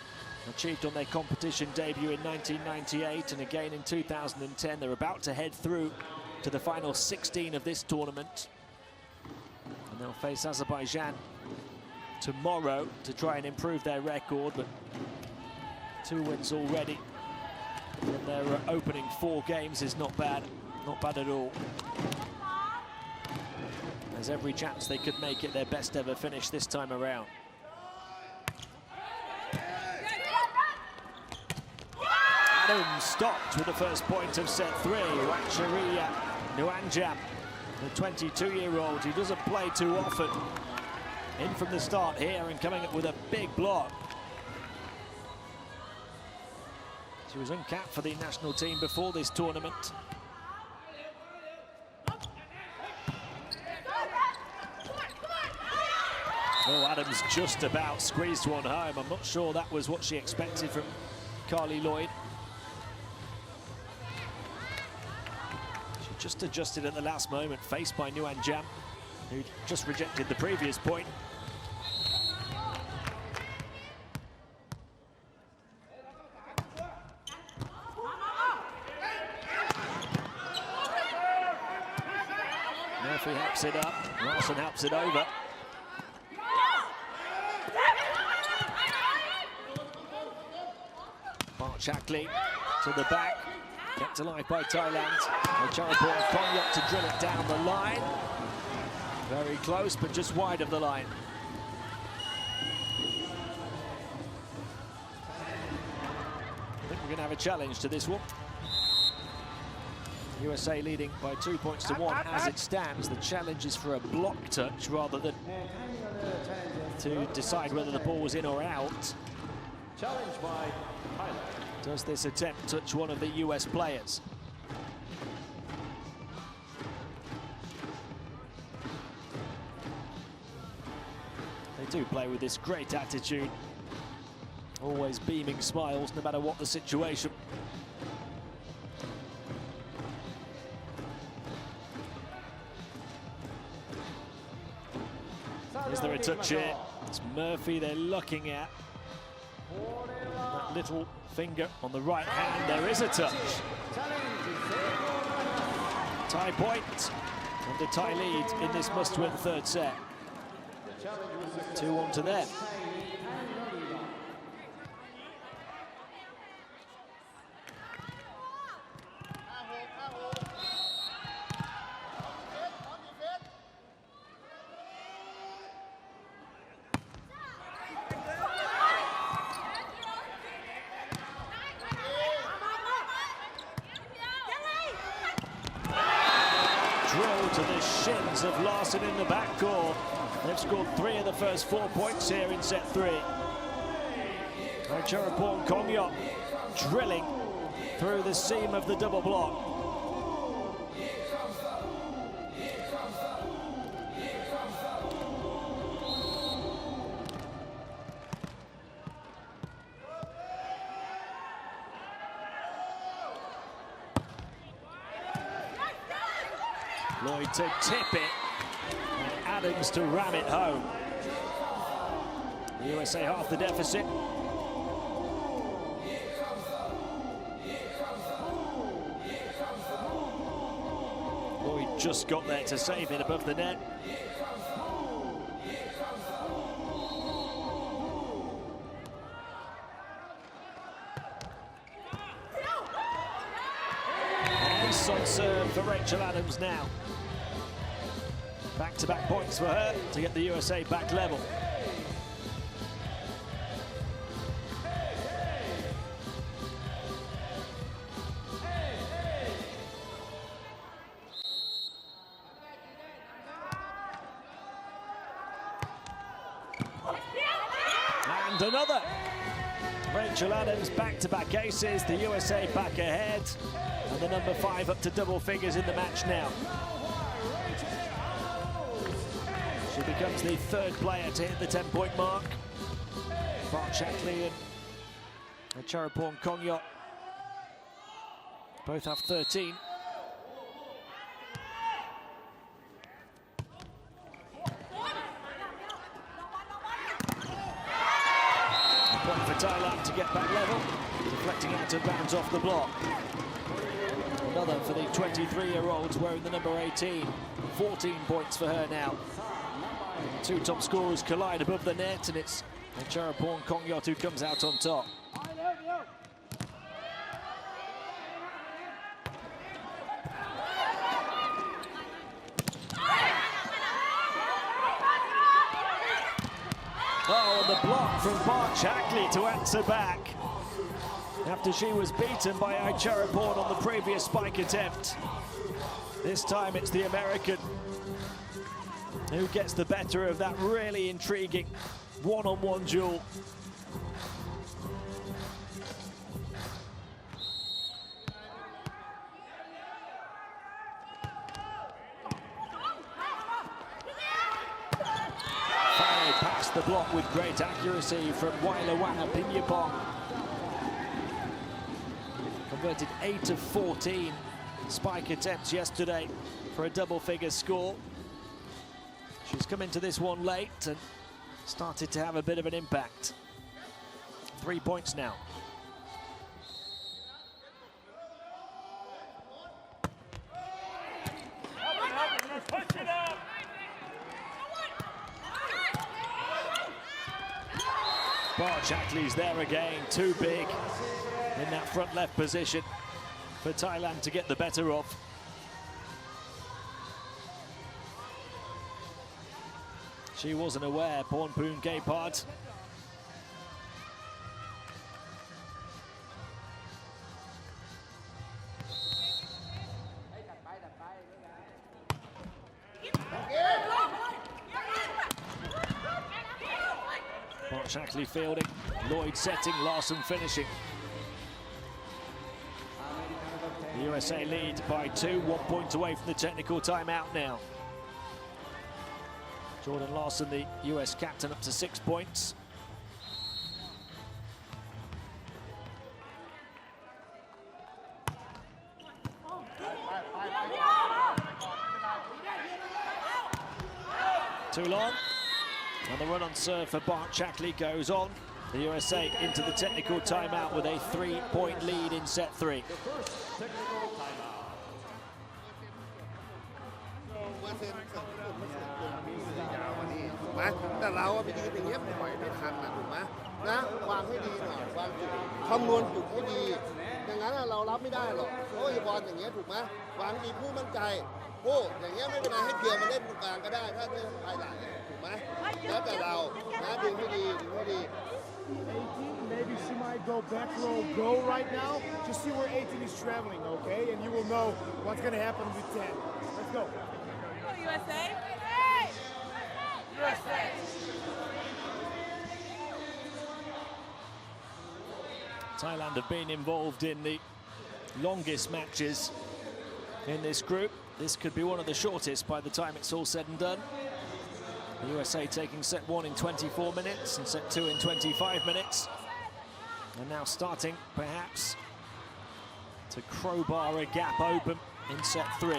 achieved on their competition debut in 1998 and again in 2010. They're about to head through to the final 16 of this tournament. And they'll face Azerbaijan tomorrow to try and improve their record, but 2 wins already in their opening 4 games is not bad at all. There's every chance they could make it their best ever finish this time around. Adams stopped with the first point of set 3. Wangcharia Nuanjam, the 22-year-old, who doesn't play too often, in from the start here and coming up with a big block. She was uncapped for the national team before this tournament. Oh, Adams just about squeezed one home. I'm not sure that was what she expected from Carly Lloyd. She just adjusted at the last moment, faced by Nuanjam, who just rejected the previous point. Murphy helps it up, Larson helps it over. Shackley to the back, kept alive by Thailand. Charapong Kongyok to drill it down the line. Very close, but just wide of the line. I think we're going to have a challenge to this one. USA leading by 2 points to 1 as it stands. The challenge is for a block touch rather than to decide whether the ball was in or out. Challenge by Thailand. Does this attempt touch one of the US players? They do play with this great attitude. Always beaming smiles, no matter what the situation. Is there a touch here? It's Murphy they're looking at. That little finger on the right hand, there is a touch. Tie point, and the Thai lead in this must-win third set. 2-1 to them. To the shins of Larson in the backcourt. They've scored 3 of the first 4 points here in set 3. Charapong Kongyok drilling through the seam of the double block. Lloyd to tip it, and Adams to ram it home. The USA half the deficit. Lloyd just got there to save it above the net. Ace on serve for Rachel Adams now. Back-to-back points for her to get the USA back level. And another. Rachel Adams back-to-back aces, the USA back ahead, and the number 5 up to double figures in the match now. She becomes the 3rd player to hit the 10-point mark. Shackley and Charapong Kongyok Both have 13. A point for Thailand to get back level. Deflecting out of bounds off the block. Another for the 23-year-olds wearing the number 18. 14 points for her now. Two top scorers collide above the net, and it's Charapon Kongyot who comes out on top. Oh, and the block from Bart Shackley to answer back after she was beaten by Charapon on the previous spike attempt. This time it's the American who gets the better of that really intriguing one-on-one duel. Fired past the block with great accuracy from Wailawana Pinyapong. Converted 8 of 14 spike attempts yesterday for a double-figure score. She's come into this one late and started to have a bit of an impact. 3 points now. Push it up. Bart Shackley's there again, too big in that front left position for Thailand to get the better of. She wasn't aware, Pornpoon Gaypart. Bart Shackley fielding, Lloyd setting, Larson finishing. The USA lead by 2, 1 point away from the technical timeout now. Jordan Larson, the US captain, up to 6 points. Too long. And the run on serve for Bart Shackley goes on. The USA into the technical timeout with a 3-point lead in set 3. แต่เราไปยืนอย่างเงี้ยปล่อยไม่ทันนะถูกไหมนะวางให้ดีหน่อยวางจุดคำนวณจุดให้ดีอย่างนั้นเรารับไม่ได้หรอกโอ้ยบอลอย่างเงี้ยถูกไหมวางดีผู้มั่นใจโอ้อย่างเงี้ยไม่เป็นไรให้เพียร์มาเล่นตรงกลางก็ได้ถ้าเล่นภายหลังถูกไหมแล้วแต่เรานะดึงให้ดีดึงให้ดี Maybe she might go back row go right now. Just see where 18 is traveling, okay? And you will know what's going to happen with 10. Let's go. USA. USA. Thailand have been involved in the longest matches in this group. This could be one of the shortest by the time it's all said and done. The USA taking set 1 in 24 minutes and set 2 in 25 minutes. And now starting, perhaps, to crowbar a gap open in set 3.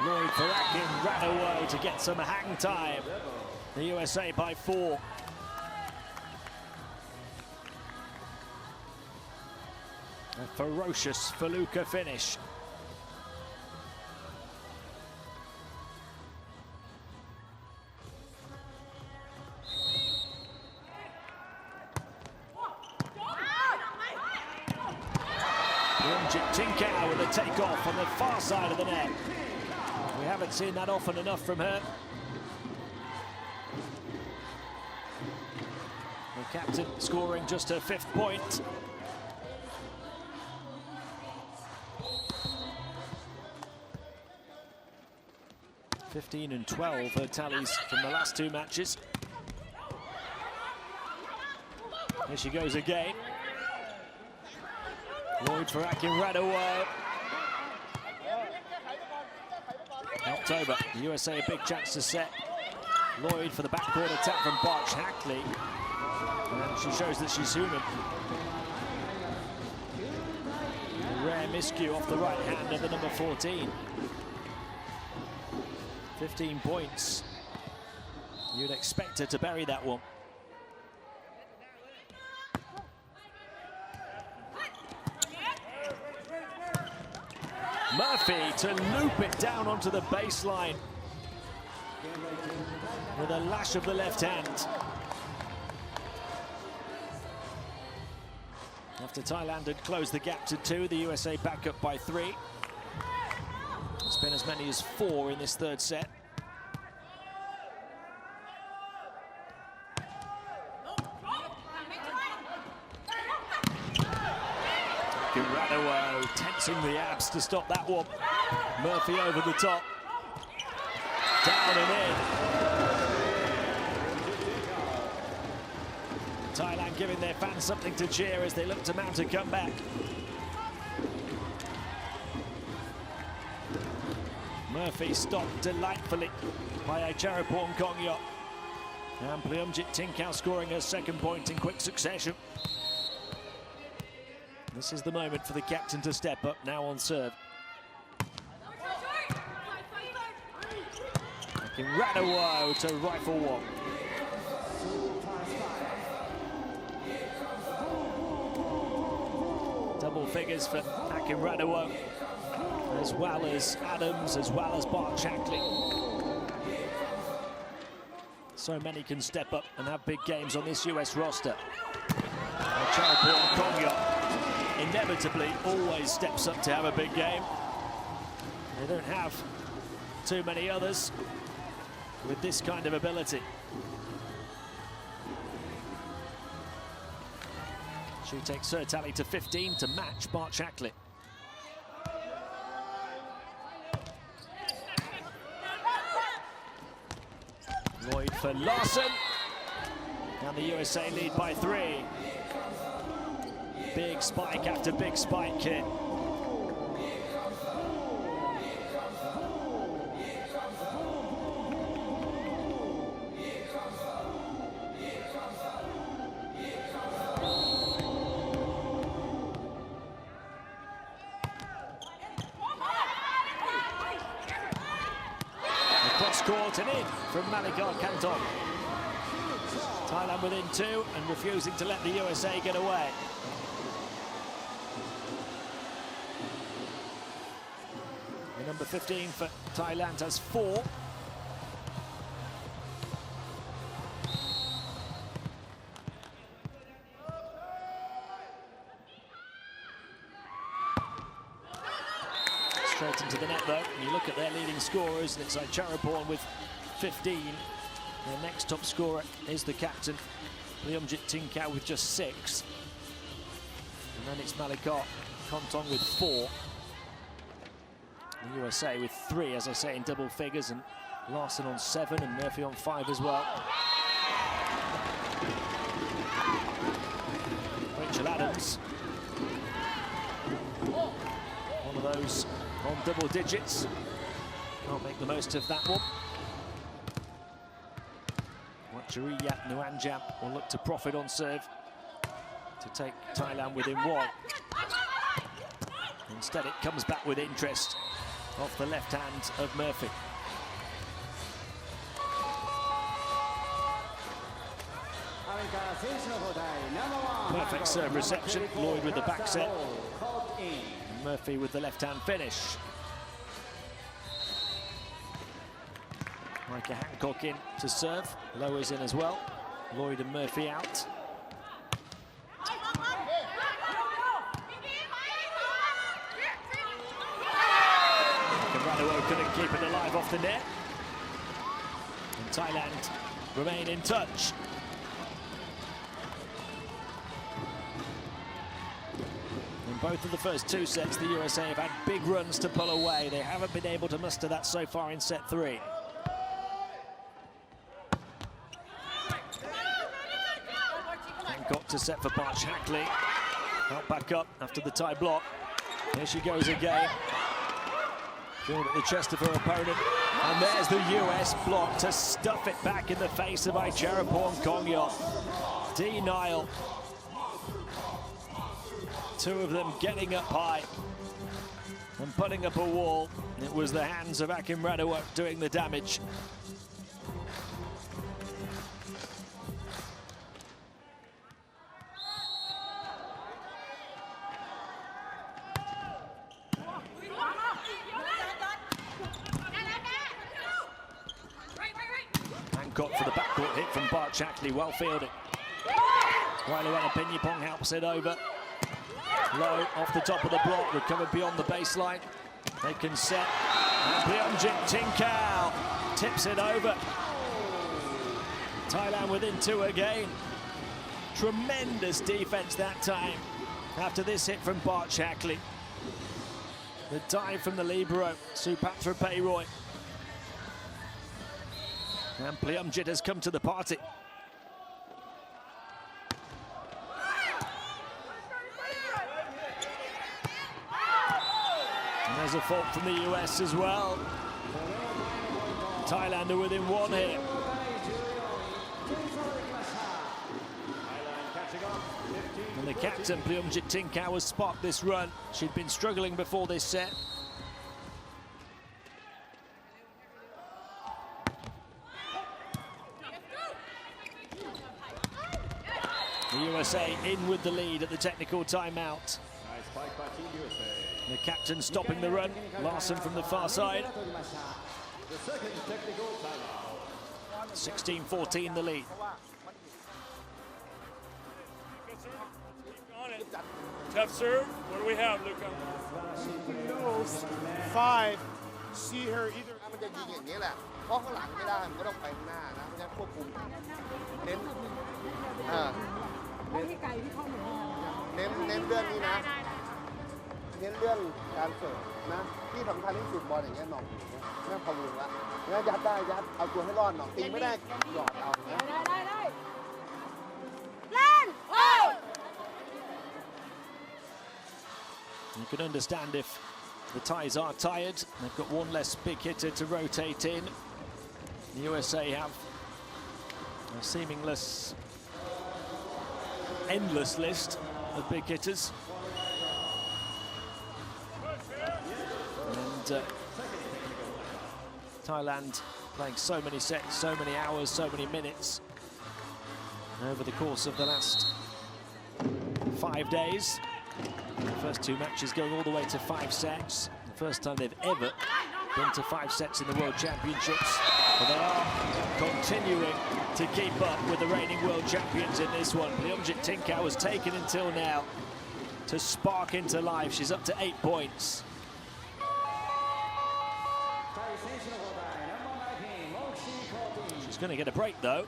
Lloyd Farakin ran away to get some hang time. The USA by 4. A ferocious Feluca finish. Tinkau with a takeoff on the far side of the net. We haven't seen that often enough from her. The captain scoring just her 5th point. (15 and 12) her tallies from the last 2 matches. Here she goes again. Lloyd for Akinradaway. October, the USA a big chance to set. Lloyd for the backcourt attack from Barch Hackley. And she shows that she's human. A rare miscue off the right hand of the number 14. 15 points. You'd expect her to bury that one. Murphy to loop it down onto the baseline with a lash of the left hand. After Thailand had closed the gap to 2, the USA back up by 3. It's been as many as 4 in this third set. Radaway tensing the abs to stop that one. Murphy over the top. Down and in. Thailand giving their fans something to cheer as they look to mount a comeback. Murphy stopped delightfully by Acharapong Kongyok. And Pleumjit Tinkau scoring her second point in quick succession. This is the moment for the captain to step up, now on serve. Akinradaway to rifle one. Double figures for Akinradaway, as well as Adams, as well as Barch Hackley. So many can step up and have big games on this US roster. Acharapong Kongyok inevitably always steps up to have a big game. They don't have too many others with this kind of ability. She takes her tally to 15 to match Barch Hackley. Lloyd for Larson. And the USA lead by 3. Big spike after big spike here. Across court and in from Malika Kanton. Thailand within 2 and refusing to let the USA get away. The number 15 for Thailand has 4. Straight into the net though. You look at their leading scorers and it's Acharapong with 15. Their next top scorer is the captain, Pleumjit Tinkau, with just 6. And then it's Malika Kanton with 4. The USA with 3, as I say, in double figures, and Larson on 7 and Murphy on 5 as well. Rachel Adams, one of those on double digits. Can't make the most of that one. Jariya Nuanjam will look to profit on serve to take Thailand within 1. Instead, it comes back with interest off the left hand of Murphy. Perfect serve reception. Lloyd with the back set. And Murphy with the left hand finish. Micah Hancock in to serve, lowers in as well. Lloyd and Murphy out. Radaway couldn't keep it alive off the net. And Thailand remain in touch. In both of the first 2 sets, the USA have had big runs to pull away. They haven't been able to muster that so far in set 3. Got to set for Barch Hackley. Not back up after the tie block. Here she goes again. Drilled at the chest of her opponent. And there's the US block to stuff it back in the face of Aicharaporn Kongyo. Denial. Two of them getting up high and putting up a wall. It was the hands of Akim Radawat doing the damage. Hancock for the backcourt hit from Bart Shackley, well fielded. Wailuana Pinyapong helps it over. Low off the top of the block, recovered beyond the baseline. They can set. Pleomjit Tinkau tips it over. Thailand within 2 again. Tremendous defense that time. After this hit from Bart Shackley. The dive from the libero, Supatra Payroy. And Pleomjit has come to the party. And there's a fault from the US as well. Thailand are within 1 here. And the captain, Pleomjit Tinkau, has sparked this run. She'd been struggling before this set. The USA in with the lead at the technical timeout. The captain stopping the run. Larson from the far side. 16-14 the lead. Tough serve. What do we have, Luca? 5. See her either. มันจะยิงอย่างนี้แหละเพราะข้างหลังไม่ได้มันก็ต้องไปข้างหน้านะมันจะควบคุมเน้นเน้นเรื่องนี้นะเน้นเรื่องการเสิร์ฟนะที่สำคัญที่สุดบอลอย่างเงี้ยหน่องแม่พะวงละงั้นยัดได้ยัดเอาตัวให้รอดหน่องตีไม่ได้หยอดเอานะ You can understand if the Thais are tired. They've got 1 less big hitter to rotate in. The USA have a seamless, endless list of big hitters. And Thailand playing so many sets, so many hours, so many minutes over the course of the last 5 days. The first 2 matches going all the way to 5 sets. The first time they've ever been to 5 sets in the World Championships. But they are continuing to keep up with the reigning World Champions in this one. Pleomjit Tinkau has taken until now to spark into life. She's up to 8 points. She's going to get a break though,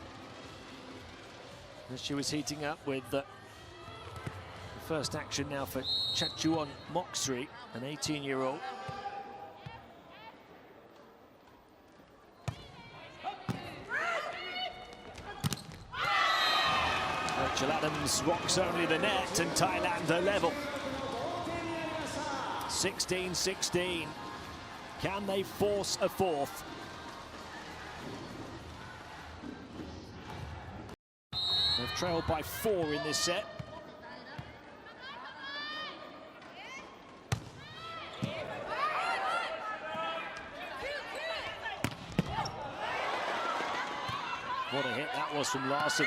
as she was heating up with the first action now for Chachuon Moksri, an 18-year-old. Rachel Adams rocks only the net, and Thailand are level. 16-16. Can they force a 4th? They've trailed by 4 in this set. What a hit that was from Larson.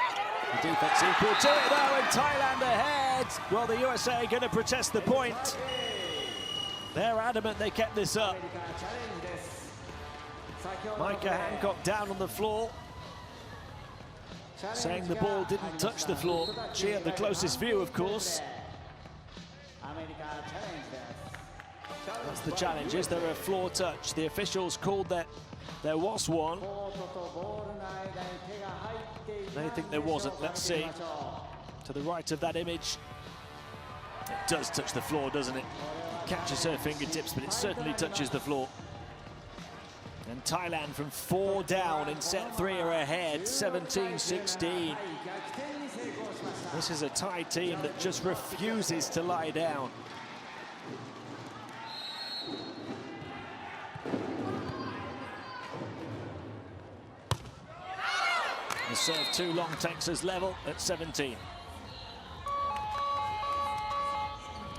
The defense equal to it though, and Thailand ahead. Well, the USA are going to protest the point. They're adamant they kept this up. Micah Hancock down on the floor, saying the ball didn't touch the floor. She had the closest view, of course. That's the challenge. Is there a floor touch? The officials called that there was one. They think there wasn't. Let's see. To the right of that image. It does touch the floor, doesn't it? Catches her fingertips, but it certainly touches the floor. And Thailand from 4 down in set 3 are ahead, 17-16. This is a Thai team that just refuses to lie down. The serve too long takes us level at 17.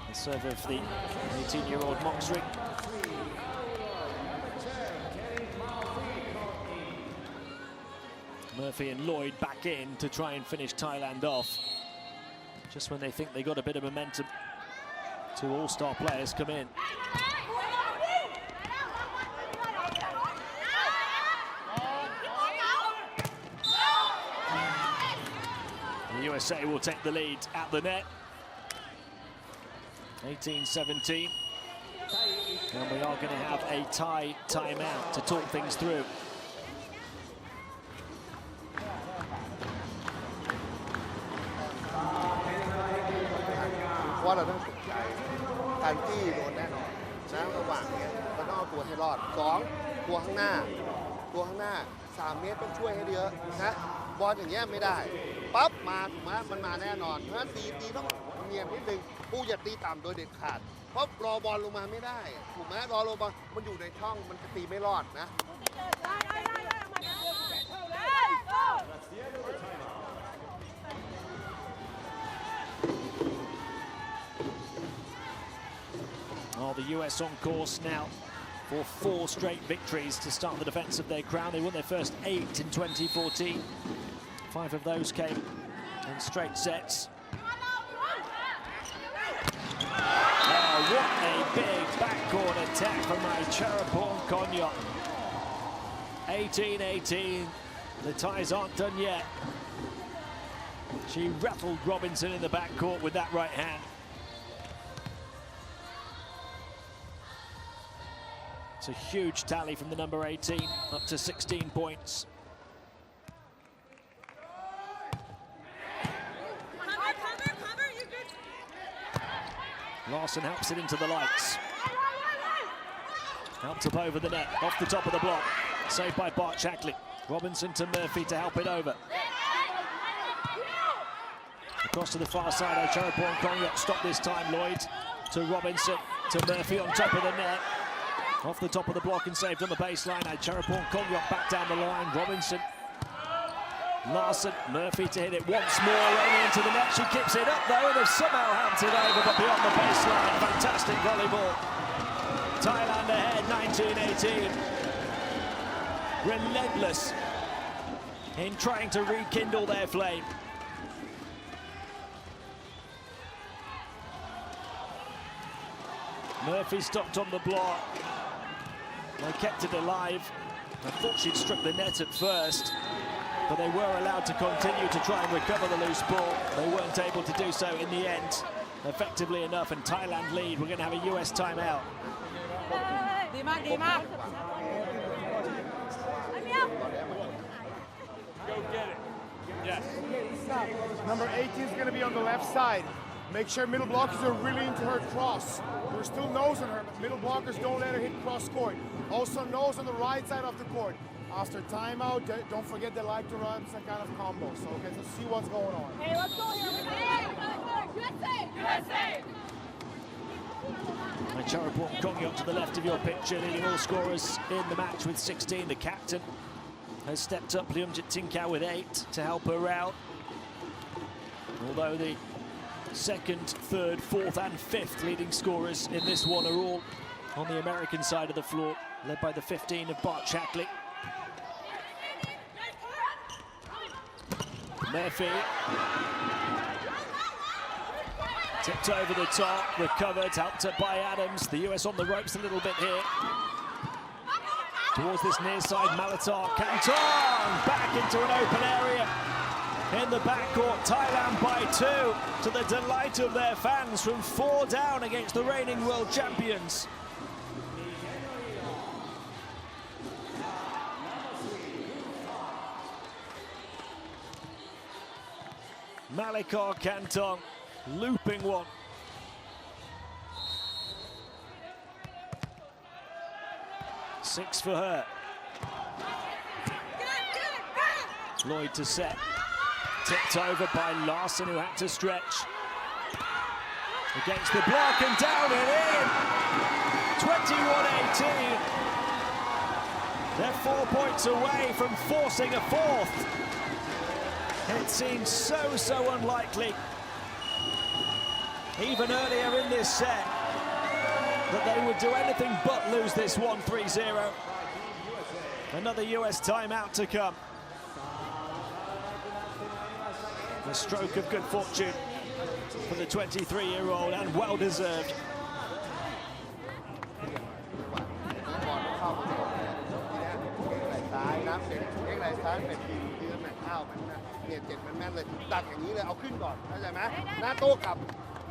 The serve of the 18-year-old Moxley. Murphy and Lloyd back in to try and finish Thailand off. Just when they think they got a bit of momentum, two all-star players come in. The USA will take the lead at the net. 18-17. And we are going to have a Thai timeout to talk things through. ว่าเราต้องสนใจการจี้โดนแน่นอนนะระหว่างเนี้ยเราต้องเอาตัวให้รอด2ตัวข้างหน้า3 เมตรต้องช่วยให้เยอะนะบอลอย่างเงี้ยไม่ได้ปั๊บมาถูกไหมมันมาแน่นอนเพราะฉะนั้นตีต้องเนียนนิดนึงผู้อย่าตีต่ำโดยเด็ดขาดเพราะรอบอลลงมาไม่ได้ถูกไหมรอบอลมันอยู่ในช่องมันจะตีไม่รอดนะ Oh, the US on course now for 4 straight victories to start the defence of their crown. They won their first 8 in 2014. 5 of those came in straight sets. Oh, what a big backcourt attack from my Charapong Konyok. 18-18. The Thais aren't done yet. She rattled Robinson in the backcourt with that right hand. It's a huge tally from the number 18, up to 16 points. Larson helps it into the lights. Helped up over the net, off the top of the block. Saved by Bart Shackley. Robinson to Murphy to help it over. Across to the far side, Charapong Konyok stopped this time. Lloyd to Robinson, to Murphy on top of the net. Off the top of the block and saved on the baseline. Charapong Konyok back down the line. Robinson, Larson, Murphy to hit it once more, running into the net. She keeps it up though, and they've somehow helped it over, but beyond the baseline. Fantastic volleyball. Thailand ahead, 19-18. Relentless in trying to rekindle their flame. Murphy stopped on the block. They kept it alive. I thought she'd struck the net at first, but they were allowed to continue to try and recover the loose ball. They weren't able to do so in the end, effectively enough, and Thailand lead. We're going to have a US timeout. Go get it. Yes. Number 18 is going to be on the left side. Make sure middle blockers are really into her cross. There's still nose on her, but middle blockers don't let her hit cross court. Also nose on the right side of the court. After timeout, don't forget they like to run some kind of combo. So okay, let's see what's going on. Hey, let's go here. USA! Charapong Konyok to the left of your picture, leading all scorers in the match with 16. The captain has stepped up, Leumjit Tinkau with 8 to help her out. Although the 2nd, 3rd, 4th and 5th leading scorers in this one are all on the American side of the floor, led by the 15 of Bart Shackley. Murphy tipped over the top, recovered, helped up by Adams. The US on the ropes a little bit here. Towards this near side, Malatar, Canton, back into an open area. In the backcourt, Thailand by 2, to the delight of their fans, from 4 down against the reigning world champions. Malakar Canton, looping one. Six for her. Lloyd to set. Tipped over by Larson, who had to stretch. Against the block and down and in. 21-18. They're 4 points away from forcing a fourth. It seemed so unlikely, even earlier in this set, that they would do anything but lose this one 3-0. Another US timeout to come. A stroke of good fortune for the 23-year-old, and well deserved. เนี่ย7มันแม่นเลยดักอย่างนี้เลยเอาขึ้นก่อนเข้าใจไหมหน้าโต้กลับ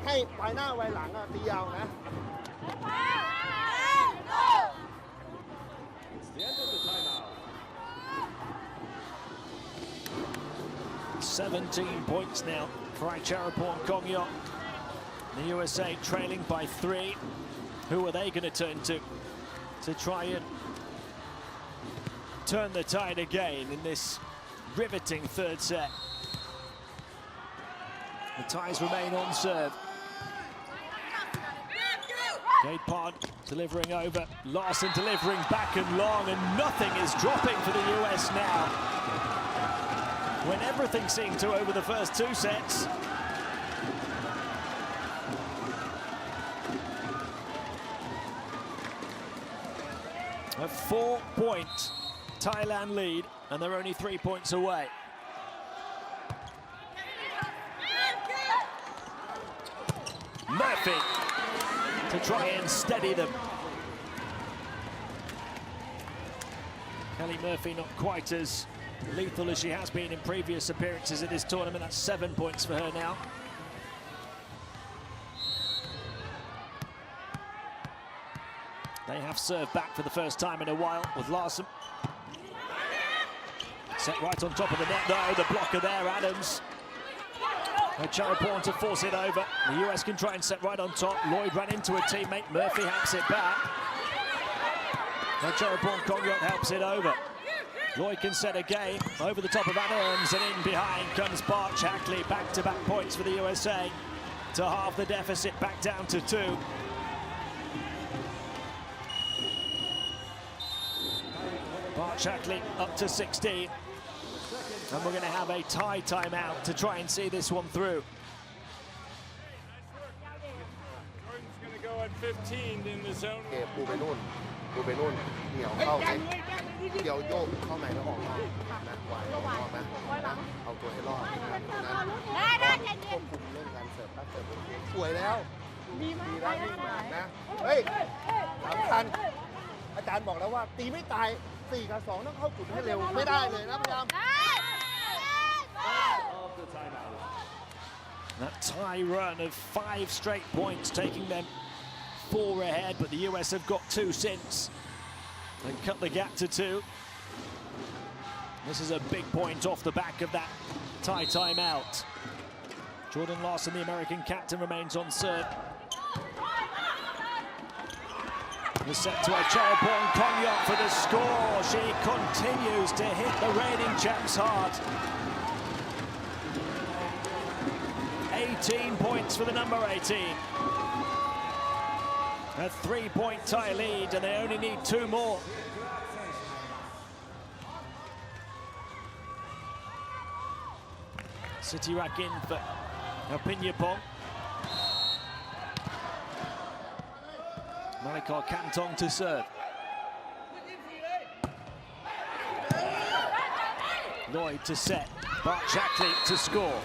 ให้ไปหน้าไวหลังอ่ะตียาวนะ 17 points now for Acharapon Kongyok. The USA trailing by 3. Who are they going to turn to try and turn the tide again in this riveting third set? The ties remain on serve. Gapon delivering over, Larson delivering back and long, and nothing is dropping for the US now. When everything seemed to over the first 2 sets. A 4-point Thailand lead, and they're only 3 points away. Murphy to try and steady them. Kelly Murphy not quite as lethal as she has been in previous appearances at this tournament. That's 7 points for her now. They have served back for the first time in a while with Larson. Set right on top of the net though, the blocker there, Adams. Acharapon to force it over. The US can try and set right on top. Lloyd ran into a teammate, Murphy haps it back. Acharapon Kongyok helps it over. Lloyd can set again, over the top of Adams, and in behind comes Bart Shackley. Back-to-back points for the USA to halve the deficit back down to 2. Bart Shackley up to 16. And we're going to have a tie timeout to try and see this one through. Jordan's going to go at 15 in the zone. ปูไปนู่นเหนียวเข้าไปเกี่ยวโยกเข้าในแล้วออกมานะวายออกนะเอาตัวให้รอดนั้นควบคุมเรื่องการเสิร์ฟตั้งเสิร์ฟสวยแล้วดีแล้วดีมากนะเฮ้ยสำคัญอาจารย์บอกแล้วว่าตีไม่ตาย4 กับ 2ต้องเข้าจุดให้เร็วไม่ได้เลยนะพยายาม That tie run of 5 straight points, taking them 4 ahead, but the US have got 2 since and cut the gap to 2. This is a big point off the back of that tie timeout. Jordan Larson, the American captain, remains on serve. The set to Acharapon Kongyok for the score. She continues to hit the reigning champs hard. 18 points for the number 18. A 3-point tie lead, and they only need 2 more. City rack in for Pinyapong. Malakar Kantong to serve. Lloyd to set. Bart Shackley to score.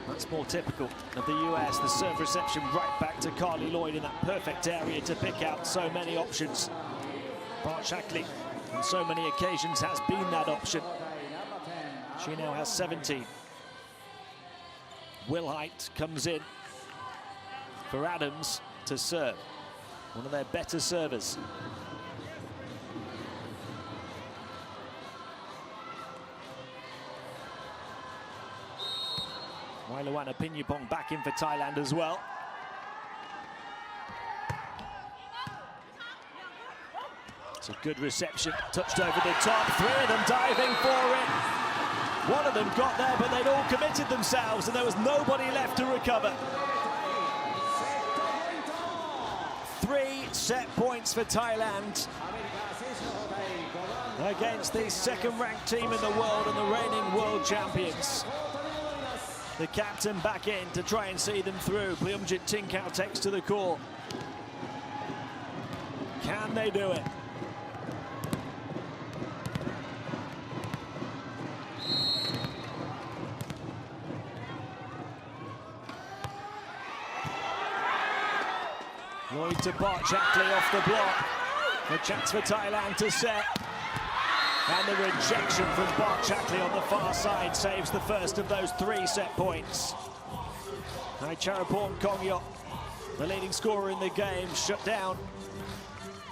That's more typical of the US. The serve reception right back to Carly Lloyd in that perfect area to pick out so many options. Bart Shackley, on so many occasions, has been that option. She now has 17. Will Height comes in for Adams to serve. One of their better servers. Wailuana Pinyapong back in for Thailand as well. It's a good reception, touched over the top, 3 of them diving for it. One of them got there, but they'd all committed themselves, and there was nobody left to recover. 3 set points for Thailand against the second-ranked team in the world and the reigning world champions. The captain back in to try and see them through. Pleumjit Tinkau takes to the court. Can they do it? Lloyd to Barchackley off the block. A chance for Thailand to set. And the rejection from Barchackley on the far side saves the first of those 3 set points. Charapong Kongyok, the leading scorer in the game, shut down.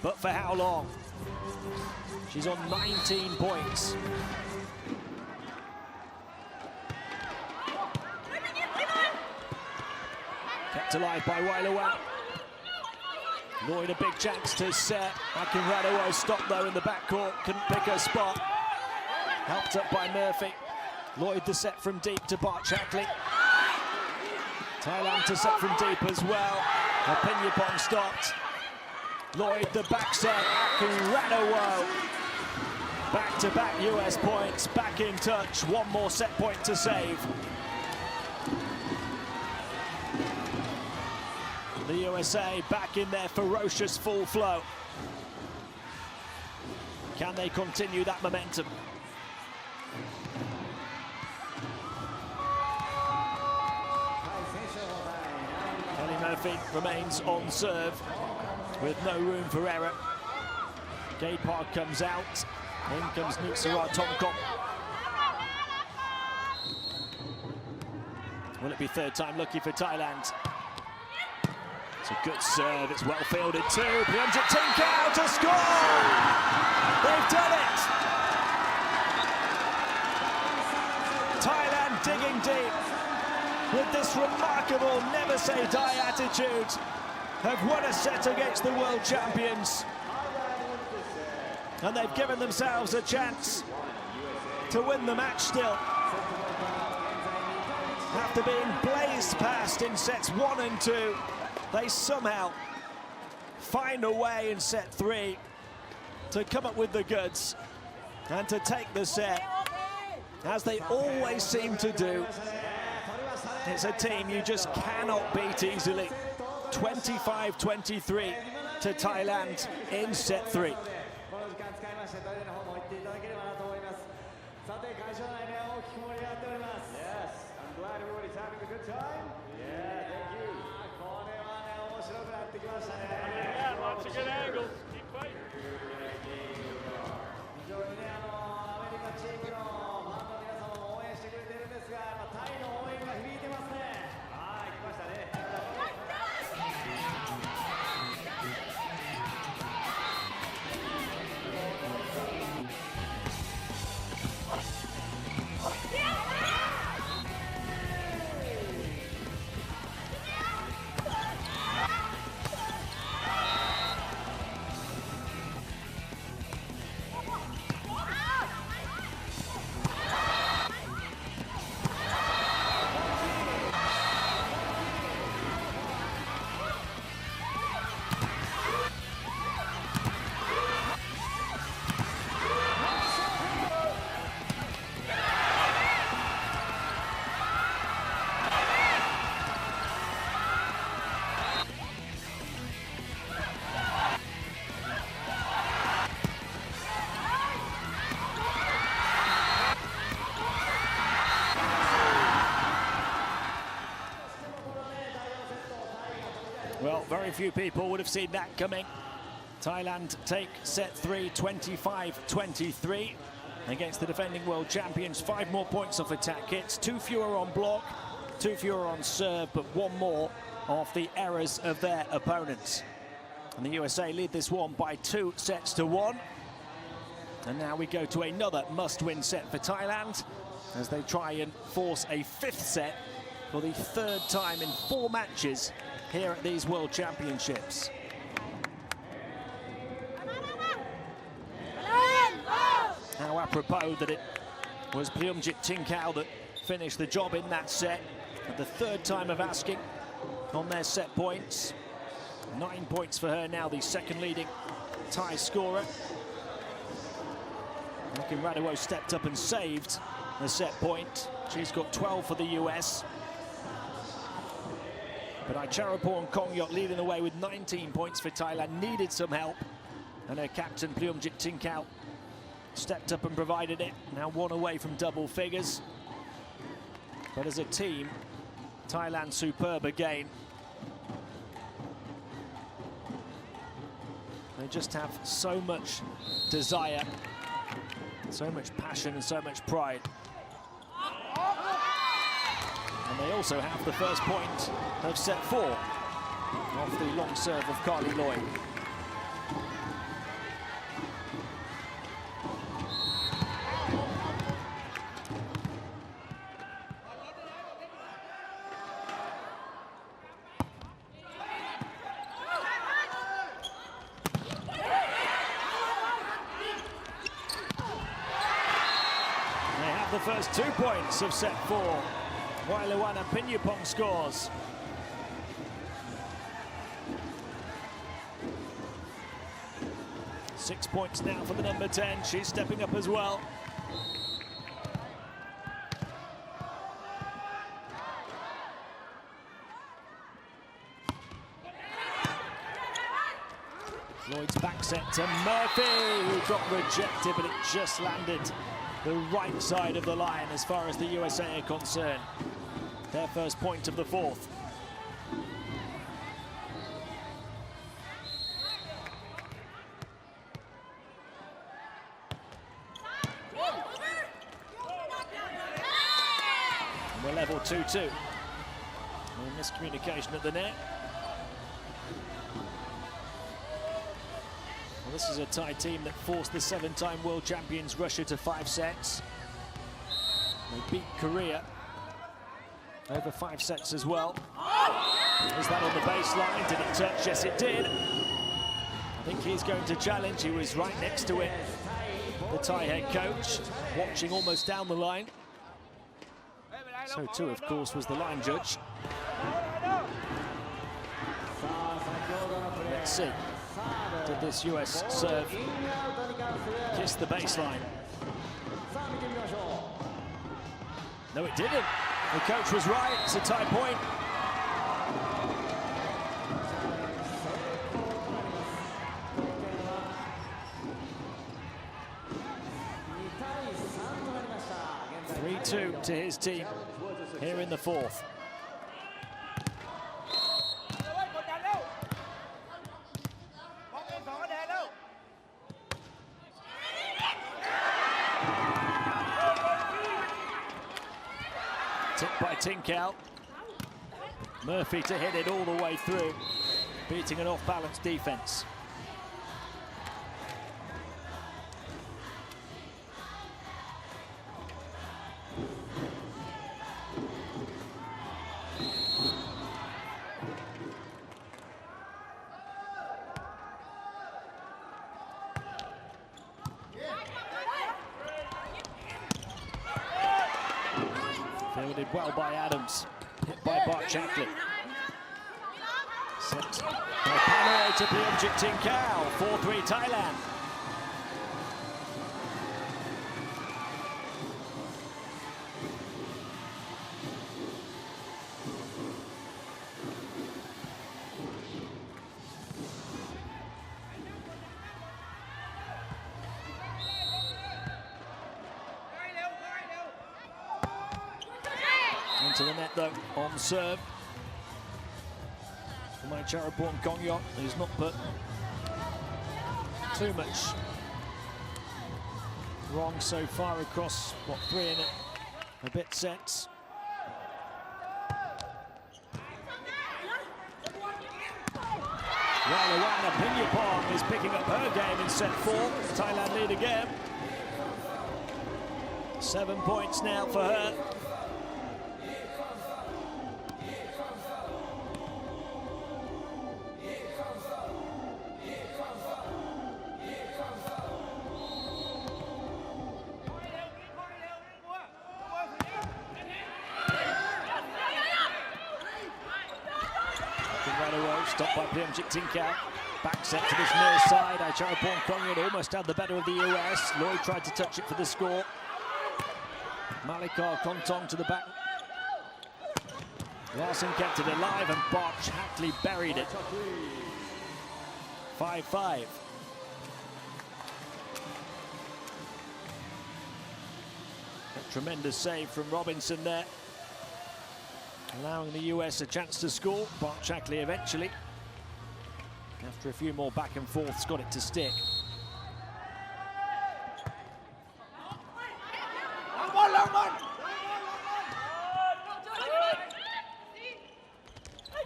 But for how long? She's on 19 points. Kept alive by Wailawan. Lloyd a big chance to set. Akinradawo stopped though in the backcourt, couldn't pick her spot. Helped up by Murphy. Lloyd the set from deep to Barchackley. Thailand to set from deep as well. Pinyapong stopped. Lloyd the back set. Akinradawo. Back-to-back US points, back in touch. One more set point to save. The USA back in their ferocious full flow. Can they continue that momentum? Kelly Murphy remains on serve with no room for error. Gade Park comes out. In comes Nutsara Tongkong. Will it be third time lucky for Thailand? It's a good serve, it's well fielded too. Pleumjit Tinkau to score! They've done it! Thailand digging deep with this remarkable never say die attitude. Have won a set against the world champions. And they've given themselves a chance to win the match still. After being blazed past in sets 1 and 2, they somehow find a way in set 3 to come up with the goods and to take the set, as they always seem to do. It's a team you just cannot beat easily. 25-23 to Thailand in set 3. Yes, I'm glad everybody's having a good time. Yeah, thank you. Yeah, lots of good angles. Keep fighting. 非常にね、アメリカチームのファンの皆様も応援してくれてるんですが、タイの応援が響いてますね。はい、来ましたね。Well, very few people would have seen that coming. Thailand take set 3, 25-23 against the defending world champions. 5 more points off attack hits, 2 fewer on block, 2 fewer on serve, but 1 more off the errors of their opponents. And the USA lead this one by 2 sets to 1. And now we go to another must-win set for Thailand as they try and force a 5th set for the 3rd time in 4 matches here at these World Championships. How apropos that it was Pleumjit Tinkau that finished the job in that set. At the third time of asking on their set points. 9 points for her now, the second leading Thai scorer. Kim Raduo stepped up and saved the set point. She's got 12 for the US. But Aicharapong Kongyot leading the way with 19 points for Thailand. Needed some help. And her captain, Pleumjit Tinkau, stepped up and provided it. Now one away from double figures. But as a team, Thailand superb again. They just have so much desire, so much passion and so much pride. And they also have the first point of set 4 off the long serve of Carly Lloyd. The first 2 points of set 4, while Luana Pinyapong scores. Six points now for the number 10. She's stepping up as well. Lloyd's back set to Murphy, who got rejected, but it just landed the right side of the line as far as the USA are concerned. Their first point of the fourth. And we're level 2-2. Miscommunication at the net. Well, this is a Thai team that forced the 7-time world champions Russia to 5 sets. They beat Korea over 5 sets as well. Is that on the baseline? Did it touch? Yes, it did. I think he's going to challenge. He was right next to it. The Thai head coach, watching almost down the line. So too, of course, was the line judge. Let's see. Did this US serve kiss the baseline? No, it didn't. The coach was right. It's a tie point. (3-2) to his team here in the fourth. Tipped by Tinkau. Murphy to hit it all the way through, beating an off-balance defense. Fielded well by Adams, hit by Bart Chaplin. Set by Panoe to Pleumjit Tinkau, 4-3 Thailand. Into the net though, on serve. For Aicharapong Kongyot, who's not put too much wrong so far across, what, 3 and a bit sets. Luana Pinyapong is picking up her game in set 4. Thailand lead again. 7 points now for her. Stopped by Priamjit Tinkau. Back set to this near side. Aicharaporn Kongyat almost had the better of the US. Lloyd tried to touch it for the score. Malikar Kontong to the back. Larson kept it alive and Botch Hackley buried it. 5-5. A tremendous save from Robinson there, allowing the US a chance to score. Botch Hackley eventually, after a few more back and forths, got it to stick.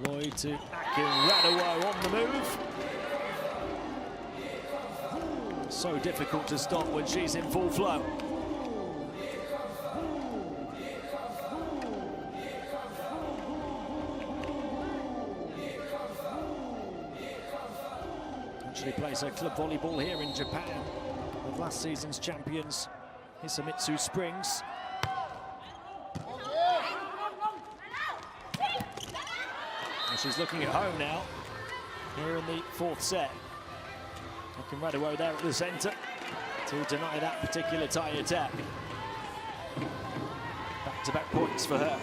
Lloyd to Akin Radawar on the move. So difficult to stop when she's in full flow. Actually plays her club volleyball here in Japan with last season's champions Hisamitsu Springs. And she's looking at home now, here in the fourth set. Akin Radawar there at the centre to deny that particular Thai attack. Back-to-back points for her.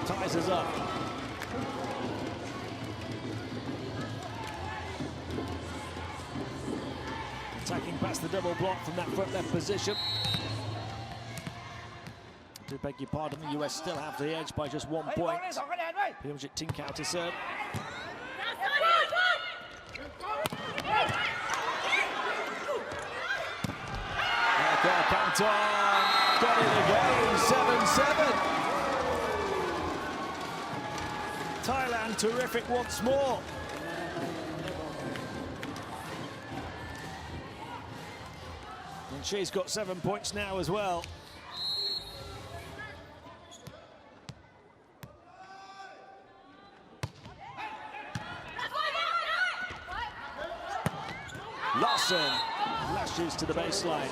Ties us up. Attacking past the double block from that front left position. To beg your pardon, the US still have the edge by just 1 point. Priamjit Tinkau to serve. Kanton got it again, 7-7. Thailand terrific once more. And she's got 7 points now as well. Larson lashes to the baseline.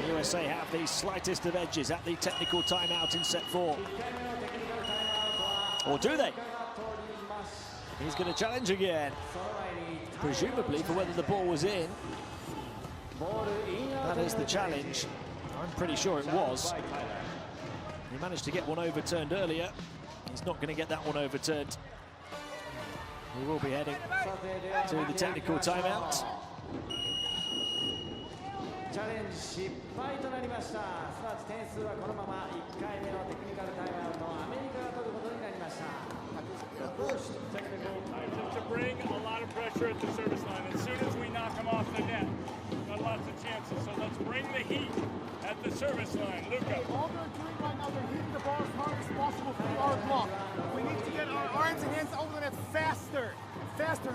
The USA have the slightest of edges at the technical timeout in set 4. Or do they? He's going to challenge again, presumably for whether the ball was in. That is the challenge. I'm pretty sure it was. He managed to get one overturned earlier. He's not going to get that one overturned. We will be heading to the technical timeout. To bring a lot of pressure at the service line. As soon as we knock them off the net, got lots of chances. So let's bring the heat at the service line. Luca. All they're doing right now, they're hitting the ball as hard as possible through our block. We need to get our arms and hands over the net faster,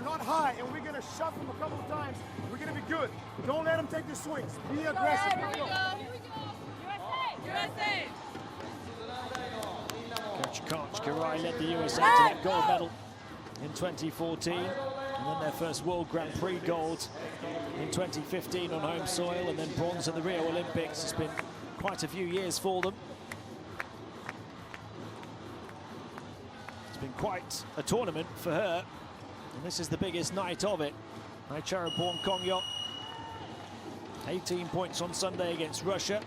not high. And we're gonna shove them a couple of times. We're gonna be good. Don't let them take the swings. Be aggressive. Here we go. USA! Coach Koch Karai led the USA to that gold medal in 2014, and then their first World Grand Prix gold in 2015 on home soil, and then bronze at the Rio Olympics. It's been quite a few years for them. It's been quite a tournament for her, and this is the biggest night of it. Aicharaporn Kongyat, 18 points on Sunday against Russia,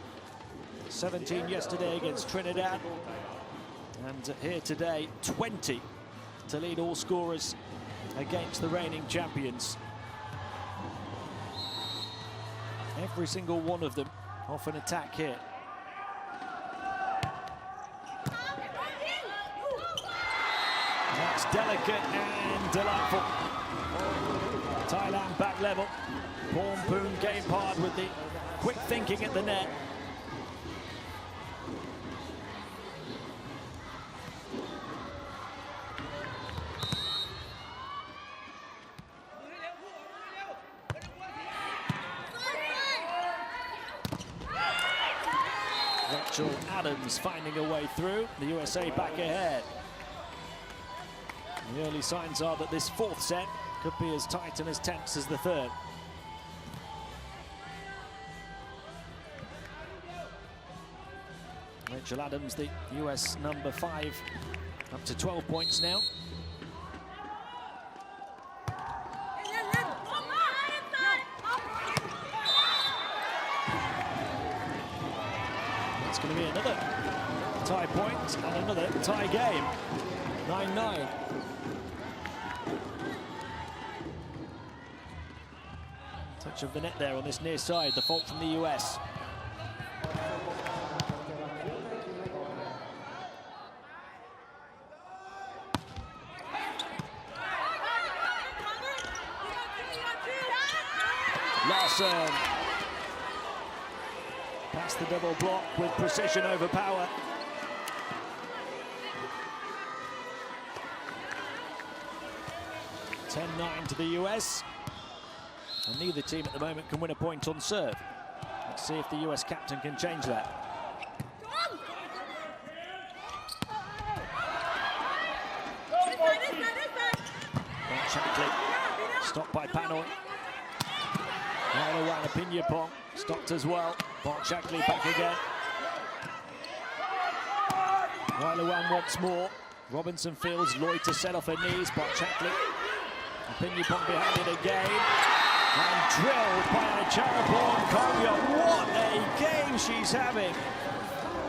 17 yesterday against Trinidad, and here today 20 to lead all scorers against the reigning champions. Every single one of them off an attack here. That's delicate and delightful. Thailand back level. Pornpoon game hard with the quick thinking at the net. Rachel Adams finding a way through. The USA back ahead. The early signs are that this fourth set could be as tight and as tense as the third. Rachel Adams, the US number 5, up to 12 points now. It's going to be another tie point and another tie game. 9-9. Touch of the net there on this near side, the fault from the US. Larson. Past the double block with precision over power. (10-9) to the US. And neither team at the moment can win a point on serve. Let's see if the US captain can change that. Shankly, stopped by Panel. Wyler Pinyapong stopped as well. Bart Shankly back again. Wyler once more. Robinson Fields, Lloyd to set off her knees. Bart Shankly. Pinyapong behind it again. And drilled by Charapong Kongyo. What a game she's having.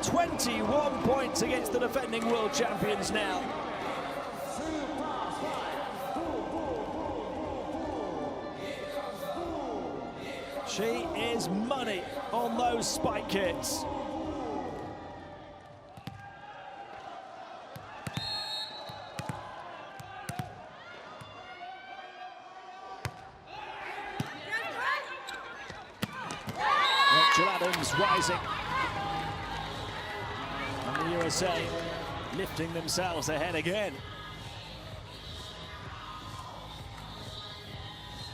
21 points against the defending world champions now. She is money on those spike kicks. Rachel Adams rising. And the USA lifting themselves ahead again.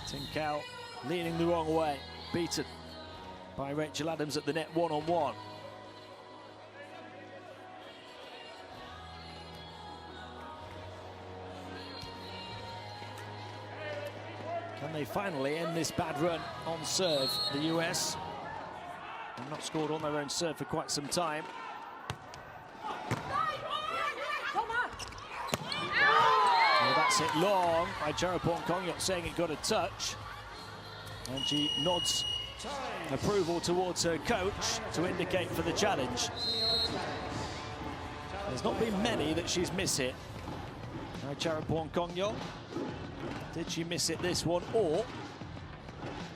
Tinkau leaning the wrong way. Beaten by Rachel Adams at the net one-on-one. Can they finally end this bad run on serve? The US have not scored on their own serve for quite some time. Well, that's it long by Charapong Kongyo, saying it got a touch. And she nods approval towards her coach to indicate for the challenge. There's not been many that she's missed it. Now Charapong Kongyo. Did she miss it this one, or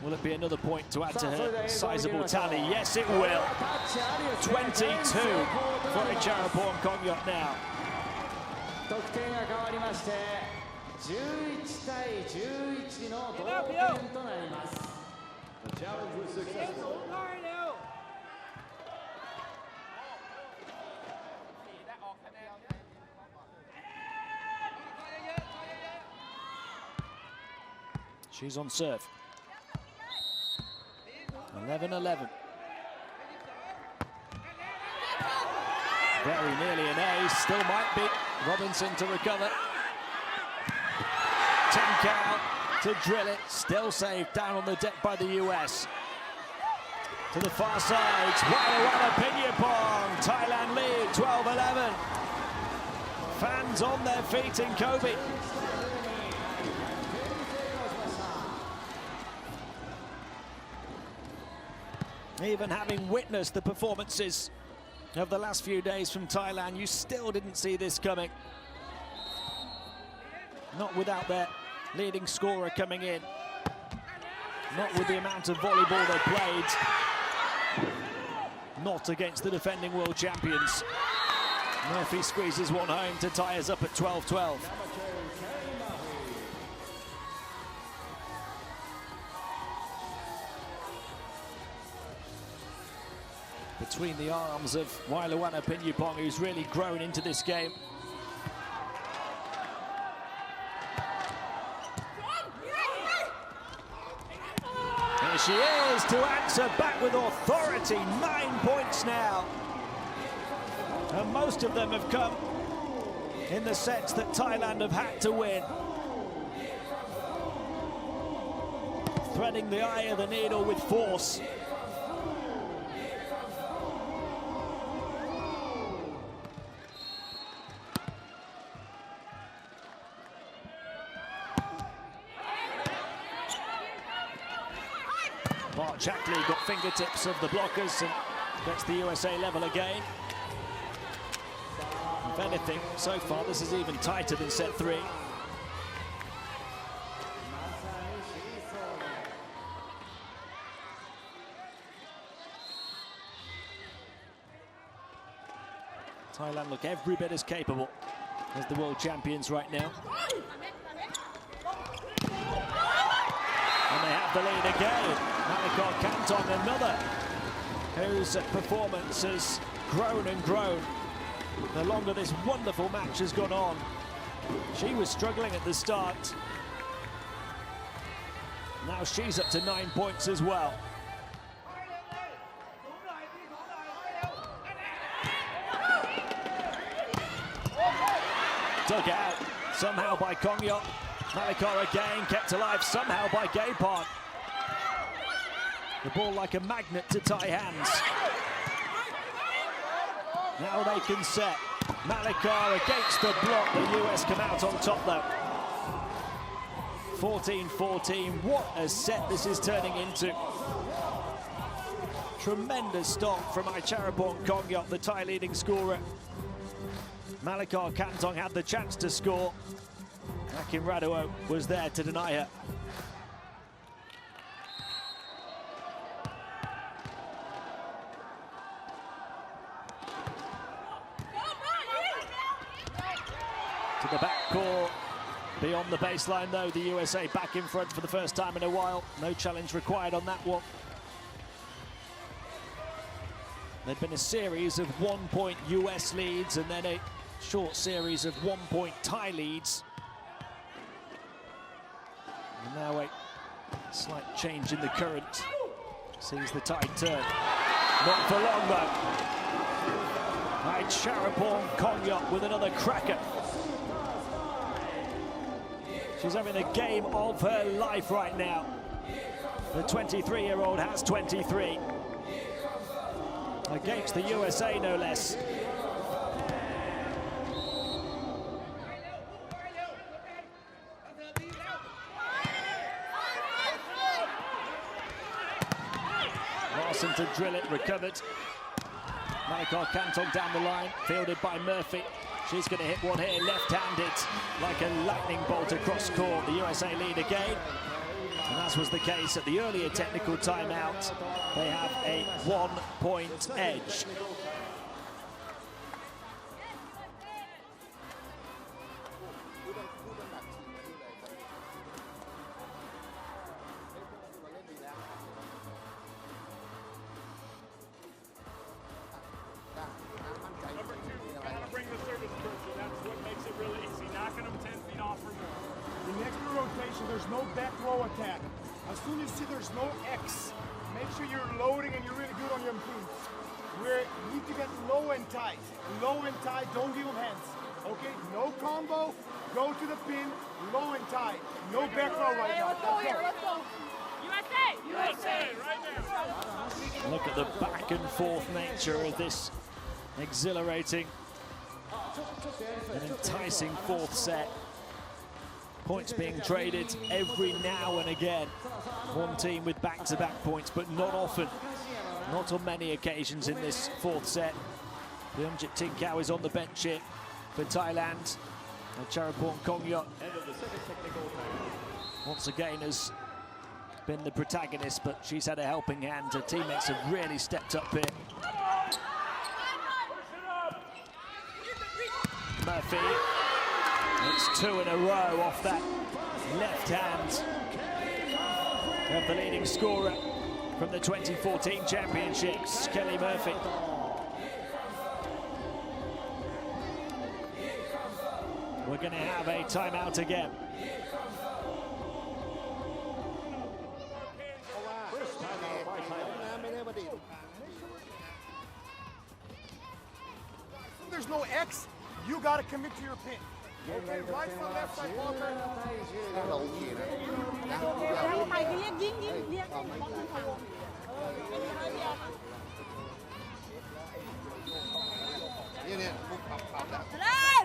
will it be another point to add to her sizable tally? Yes, it will. 22 for Charapong Kongyo now. 11対11の同点となります。The challenge was successful. She's on serve. 11-11. Very nearly an ace. Still might be. Robinson to recover. Tinkau to drill it, still saved down on the deck by the US. To the far side, Wyler Pinyapong. Thailand lead, 12-11. Fans on their feet in Kobe. Even having witnessed the performances of the last few days from Thailand, you still didn't see this coming. Not without their leading scorer coming in. Not with the amount of volleyball they played. Not against the defending world champions. Murphy squeezes one home to tie us up at 12-12. Between the arms of Wyler Pinyapong, who's really grown into this game. She is to answer back with authority. 9 points now And most of them have come in the sets that Thailand have had to win. Threading the eye of the needle with force. Mark Chackley got fingertips of the blockers and gets the USA level again. If anything, so far this is even tighter than set 3. Thailand look every bit as capable as the world champions right now. And they have the lead again. Malikor Kantong, another whose performance has grown and grown the longer this wonderful match has gone on. She was struggling at the start. Now she's up to 9 points as well. Dug out somehow by Kongyok. Malikor again kept alive somehow by Gaypon. The ball like a magnet to Thai hands. Now they can set. Malikor against the block. The US come out on top though. 14-14. What a set this is turning into. Tremendous stop from Icharapong Kongyok, the Thai leading scorer. Malikor Kantong had the chance to score. Akin Raduo was there to deny her. To the backcourt. Beyond the baseline though, the USA back in front for the first time in a while. No challenge required on that one. There'd been a series of 1-point US leads and then a short series of 1-point Thai leads. And now a slight change in the current sees the tide turn. Not for long though. Icharapong Kongyok with another cracker. She's having a game of her life right now. The 23-year-old has 23. Against the USA, no less. Larson to drill it, recovered. Malikor Kantong down the line, fielded by Murphy. She's going to hit one here, left-handed, like a lightning bolt across court. The USA lead again. And as was the case at the earlier technical timeout, they have a 1-point edge. Number 2, gotta bring the service pressure. That's what makes it really easy. Knocking them 10 feet off or more. In the extra rotation, there's no back row attack. As soon as you see there's no X, make sure you're loading and you're really good on your moves. You need to get low and tight. Low and tight, don't give them hands. Okay, no combo, go to the pin, low and tight. No back row right now. Let's go here, let's go. USA! USA, right now. Look at the back and forth nature of this exhilarating and enticing fourth set. Points being traded every now and again. One team with back-to-back points, but not often. Not on many occasions in this fourth set. Byungit Tinkau is on the bench here for Thailand. Icharapong Kongyok once again has been the protagonist, but she's had a helping hand. Her teammates have really stepped up here. Murphy. It's 2 in a row off that left hand of the leading scorer from the 2014 championships, Kelly Murphy. We're going to have a timeout again. First timeout by Thailand. there's no X, you got to commit to your pin. Okay, right from left side blocker. เราโอเคนะ แล้วใหม่คือเรียกยิงเรียกให้บอลขึ้นพะวง เนี่ยลูกปรับแล้ว เลย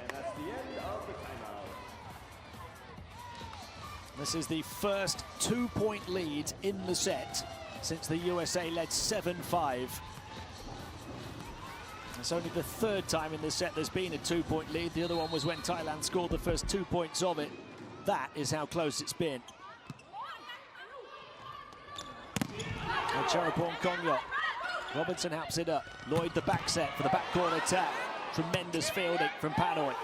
And that's the end of the timeout. This is the first 2-point lead in the set since the USA led 7-5. It's only the third time in the set there's been a 2-point lead. The other one was when Thailand scored the first 2 points of it. That is how close it's been. Charapong Kongyok. Robinson haps it up. Lloyd the back set for the backcourt attack. Tremendous fielding from Panoy.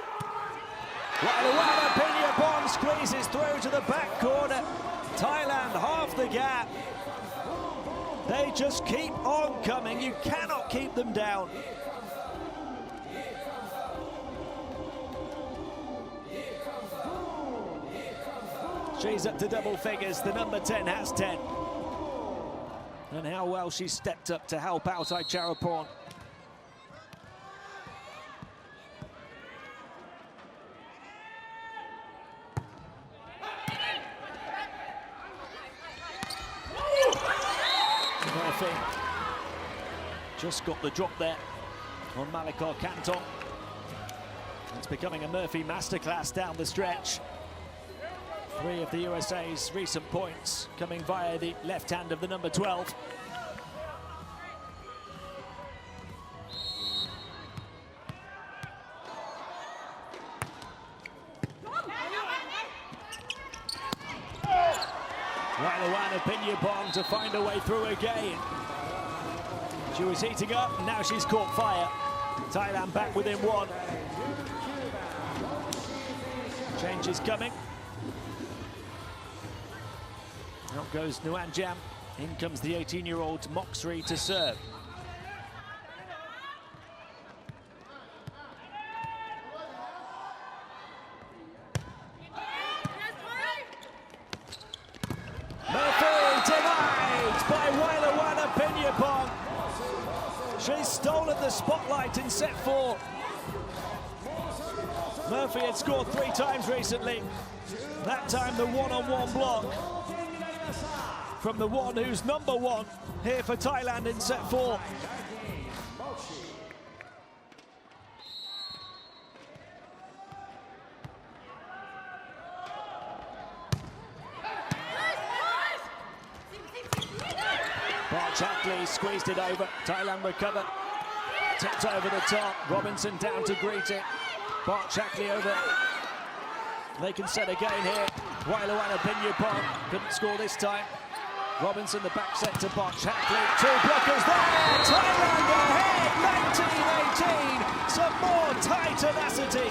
Wailuana Pinyapong squeezes through to the back corner. Thailand half the gap. They just keep on coming. You cannot keep them down. She's up to double figures. The number 10 has 10. And how well she stepped up to help out Charapong. Murphy just got the drop there on Malakar Canton. It's becoming a Murphy masterclass down the stretch. 3 of the USA's recent points coming via the left hand of the number 12. Wailuana Pinyapong to find a way through again. She was heating up, and now she's caught fire. Thailand back within 1. Change is coming. Out goes Nguyen Jam. In comes the 18-year-old Moxrey to serve. Murphy denied by Wailuana Pinyapong. She's stolen the spotlight in set 4. Murphy had scored 3 times recently. That time the one-on-one block from the one who's number 1 here for Thailand in set 4. Barchackley squeezed it over. Thailand recover. Tipped over the top. Robinson down to greet it. Barchackley over. They can set again here. Wailuana Pinyapong couldn't score this time. Robinson the back set to Barchackley. 2 blockers there. Thailand ahead. 19-18. Some more Thai tenacity.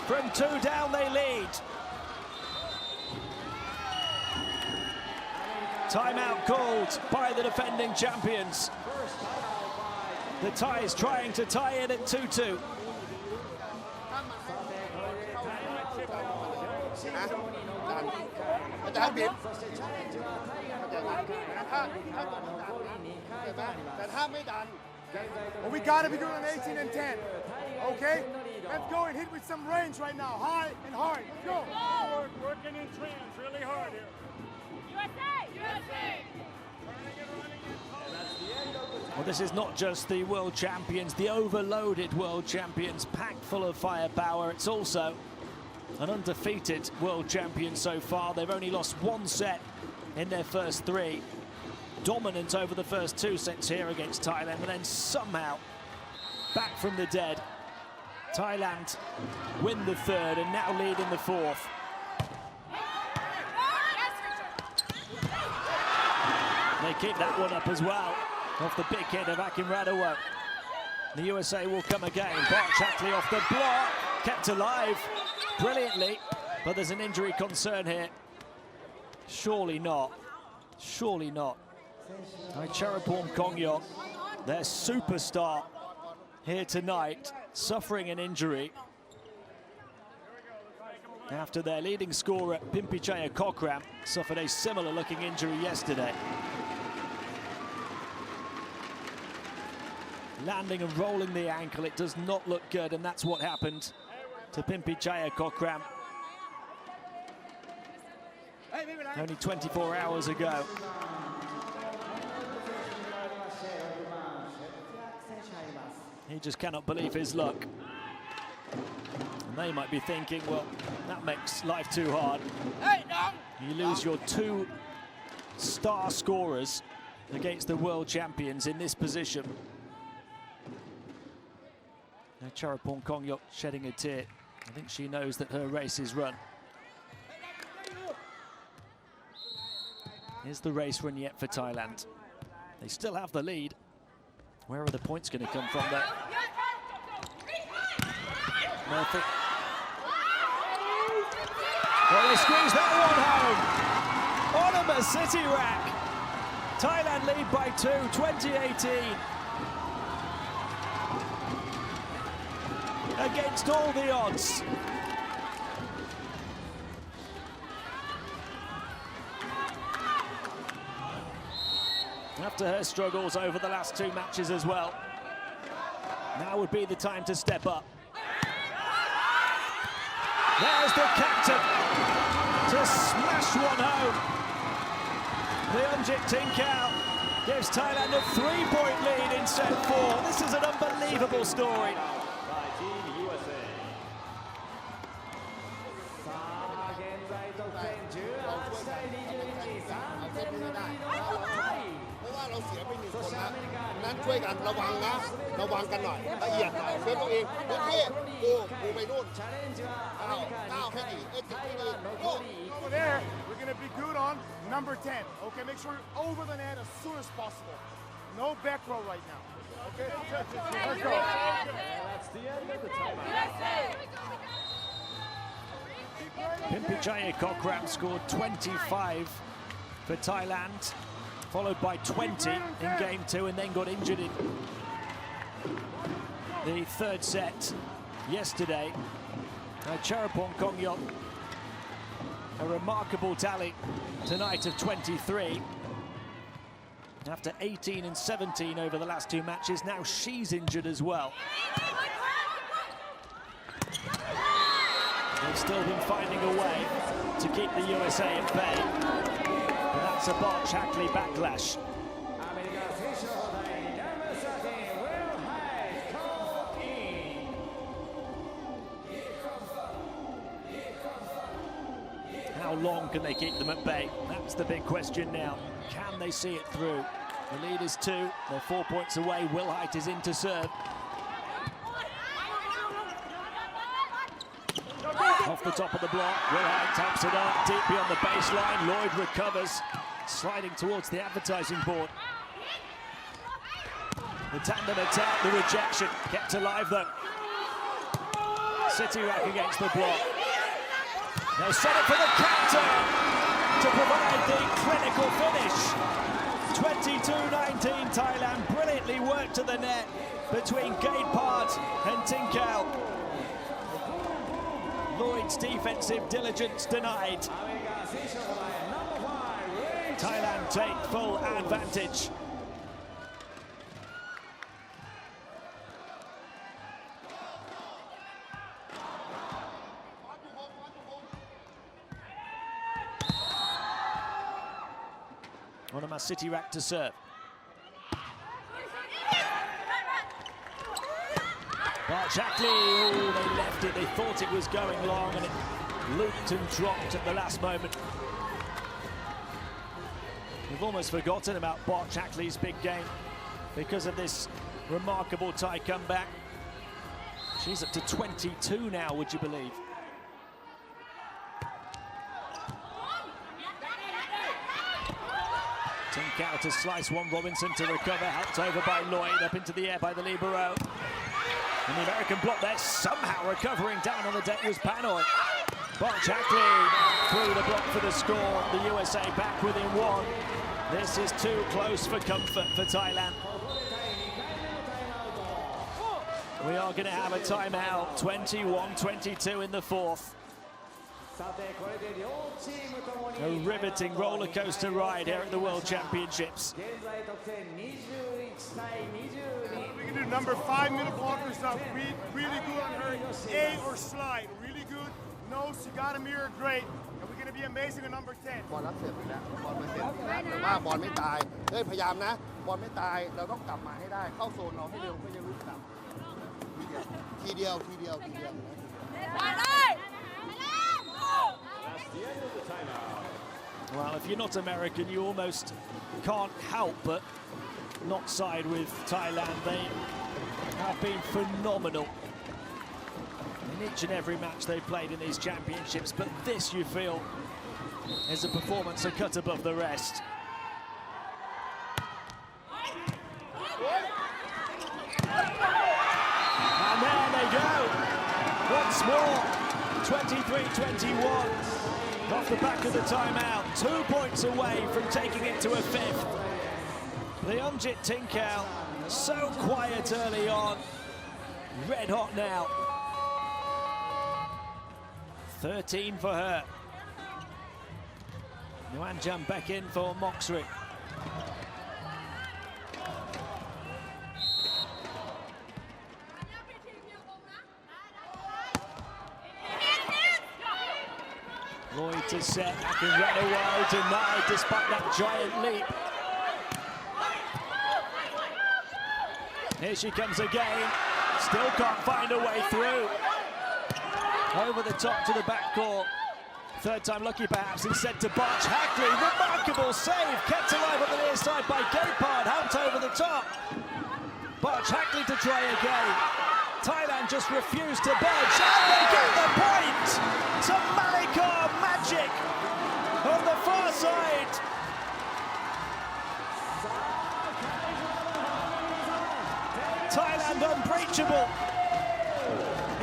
From 2 down they lead. Timeout called by the defending champions. The Thais trying to tie it at 2-2. อาจารย์บิ๊มแต่ถ้าไม่ดัน Well, we got to be doing an 18 and 10. Okay? Let's go and hit with some range right now. High and hard. Let's go. Working in trans really hard here. Well, this is not just the world champions, the overloaded world champions, packed full of firepower. It's also an undefeated world champion so far. They've only lost 1 set in their first 3. Dominant over the first 2 sets here against Thailand, and then somehow back from the dead. Thailand win the 3rd and now lead in the 4th. They keep that one up as well, off the big hit of Akin Radawo. The USA will come again. Barchackley off the block, kept alive brilliantly, but there's an injury concern here. Surely not. Surely not. Charapong Kongyok, their superstar here tonight, suffering an injury after their leading scorer, Pimpichaya Kokram, suffered a similar looking injury yesterday. landing and rolling the ankle. It does not look good, and that's what happened to Pimpijaya Kokram only 24 hours ago. He just cannot believe his luck. And they might be thinking, well, that makes life too hard. You lose your two star scorers against the world champions in this position. Now Charapong Kongyok shedding a tear. I think she knows that her race is run. Is the race run yet for Thailand? They still have the lead. Where are the points going to come from there? Murphy. Well, they squeeze that one home. Onima City Rack. Thailand lead by 2, 2018. Against all the odds. After her struggles over the last 2 matches as well, now would be the time to step up. There's the captain to smash one home. Leonjit Tinkau gives Thailand a 3-point lead in set 4. This is an unbelievable story. Over there, we're going to be good on number 10. Okay, make sure you're over the net as soon as possible. No back row right now. Okay, let's go. That's the end of the timeout. Pimpijaya Kokram scored 25 for Thailand, followed by 20 in game 2, and then got injured in the 3rd set yesterday. Charapong Kongyok, a remarkable tally tonight of 23. After 18 and 17 over the last 2 matches, now she's injured as well. They've still been finding a way to keep the USA at bay. And that's a Bart Shackley backlash. How long can they keep them at bay? That's the big question now. Can they see it through? The lead is 2. They're 4 points away. Will Height is in to serve. Off the top of the block, Will Height taps it up deep beyond the baseline. Lloyd recovers, sliding towards the advertising board. The tandem attack, the rejection, kept alive though. City Rack against the block. They'll set it for the captain to provide the clinical finish. 22-19 Thailand, brilliantly worked to the net between Gatepart and Tinkau. Lloyd's defensive diligence denied. Thailand take full advantage. Onima City Rack to serve. Bart Shackley, oh, they left it. They thought it was going long, and it looped and dropped at the last moment. We've almost forgotten about Bart Shackley's big game because of this remarkable Thai comeback. She's up to 22 now, would you believe? Tinkau to slice one, Robinson to recover, helped over by Lloyd, up into the air by the libero. And the American block there, somehow recovering down on the deck was Panoy. Bart Shackley through the block for the score. The USA back within 1. This is too close for comfort for Thailand. We are going to have a timeout, 21-22 in the 4th. A riveting roller coaster ride here at the World Championships. We can do number 5 middle blocker stuff. Really good on her. A or slide. Really good. Nose, you got a mirror, great. And we're going to be amazing on number 10. บอลรับเสิร์ฟอีกแล้วบอลมาเซ็ตอีกแล้วแต่ว่าบอลไม่ตายเฮ้ยพยายามนะบอลไม่ตายเราต้องกลับมาให้ได้เข้าโซนเราให้เร็วเพื่อจะลุกกลับทีเดียว Well, if you're not American, you almost can't help but not side with Thailand. They have been phenomenal in each and every match they've played in these championships, but this, you feel, is a performance a cut above the rest. And there they go. Once more, 23-21. Off the back of the timeout, 2 points away from taking it to a 5th. Leonjit Tinkau, so quiet early on, red hot now. 13 for her. Nguyen Jum back in for Moxrick. Lloyd to set, can run away, denied despite that giant leap. Here she comes again, still can't find a way through. Over the top to the backcourt. Third time lucky perhaps, instead to Barch Hackley. Remarkable save, kept alive on the near side by Gaypard, helped over the top. Barch Hackley to try again. Thailand just refused to budge, and they get the point! To Malikar Magic on the far side. Thailand unbreachable,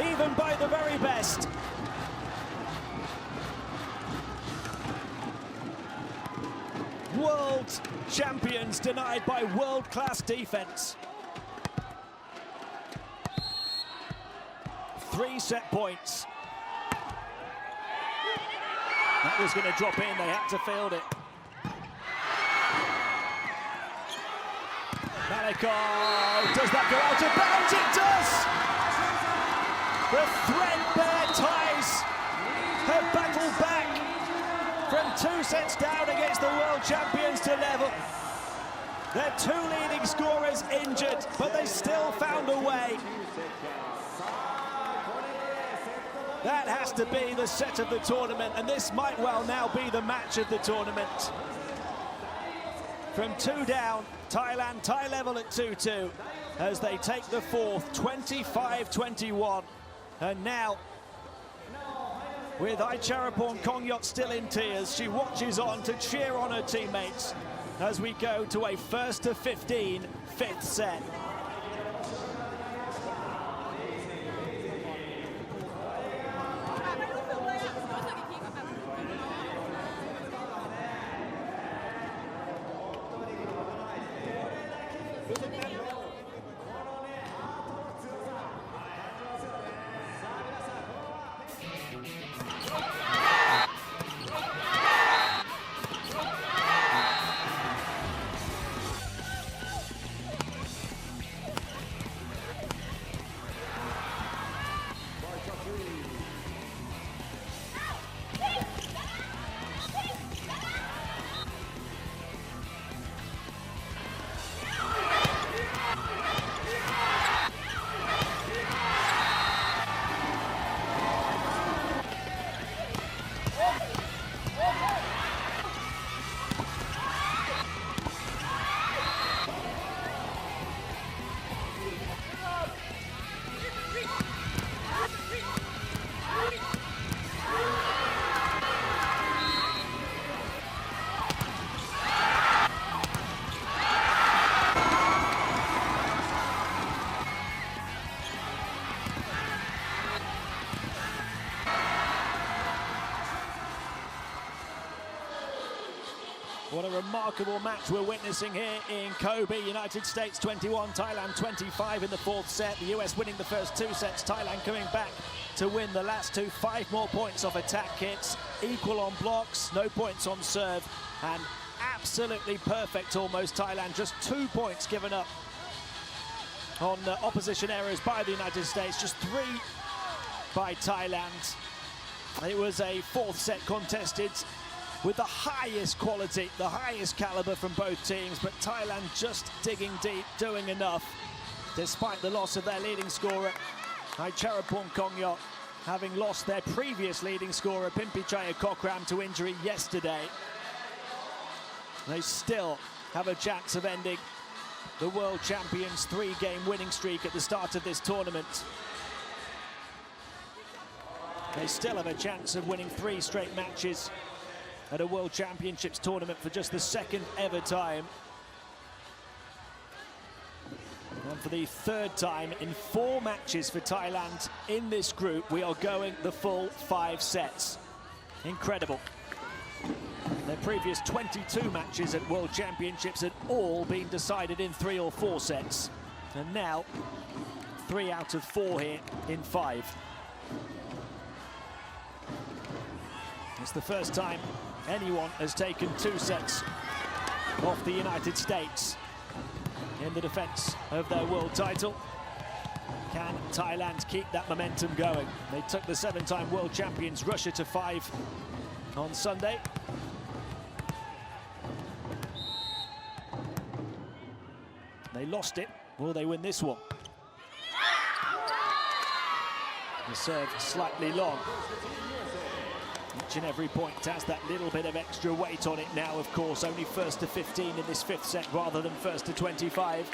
even by the very best. World champions denied by world-class defense. 3 set points. That was going to drop in, they had to field it. Malikar, does that go out of bounds? It does! The threadbare ties have battled back from 2 sets down against the world champions to level. Their 2 leading scorers injured, but they still found a way. That has to be the set of the tournament, and this might well now be the match of the tournament. From 2 down, Thailand tie level at 2-2 as they take the 4th, 25-21. And now, with Aicharapon Kongyot still in tears, she watches on to cheer on her teammates as we go to a 1-15 5th set. What a remarkable match we're witnessing here in Kobe. United States 21, Thailand 25 in the fourth set. The US winning the first two sets. Thailand coming back to win the last two. 5 more points off attack hits. Equal on blocks, no points on serve. And absolutely perfect almost Thailand. Just 2 points given up on opposition errors by the United States. Just 3 by Thailand. It was a fourth set contested with the highest quality, the highest caliber from both teams, but Thailand just digging deep, doing enough, despite the loss of their leading scorer, Thaicharopornkorngyot, having lost their previous leading scorer, Pimpichaya Kokram, to injury yesterday. They still have a chance of ending the world champions' 3-game winning streak at the start of this tournament. They still have a chance of winning 3 straight matches at a World Championships tournament for just the 2nd ever time. And for the 3rd time in 4 matches for Thailand in this group, we are going the full 5 sets. Incredible. Their previous 22 matches at World Championships had all been decided in 3 or 4 sets. And now, 3 out of 4 here in 5. It's the first time anyone has taken 2 sets off the United States in the defense of their world title. Can Thailand keep that momentum going? They took the 7-time world champions Russia to 5 on Sunday. They lost it. Will they win this one? The serve slightly long. Each and every point has that little bit of extra weight on it now, of course. Only first to 15 in this 5th set rather than first to 25.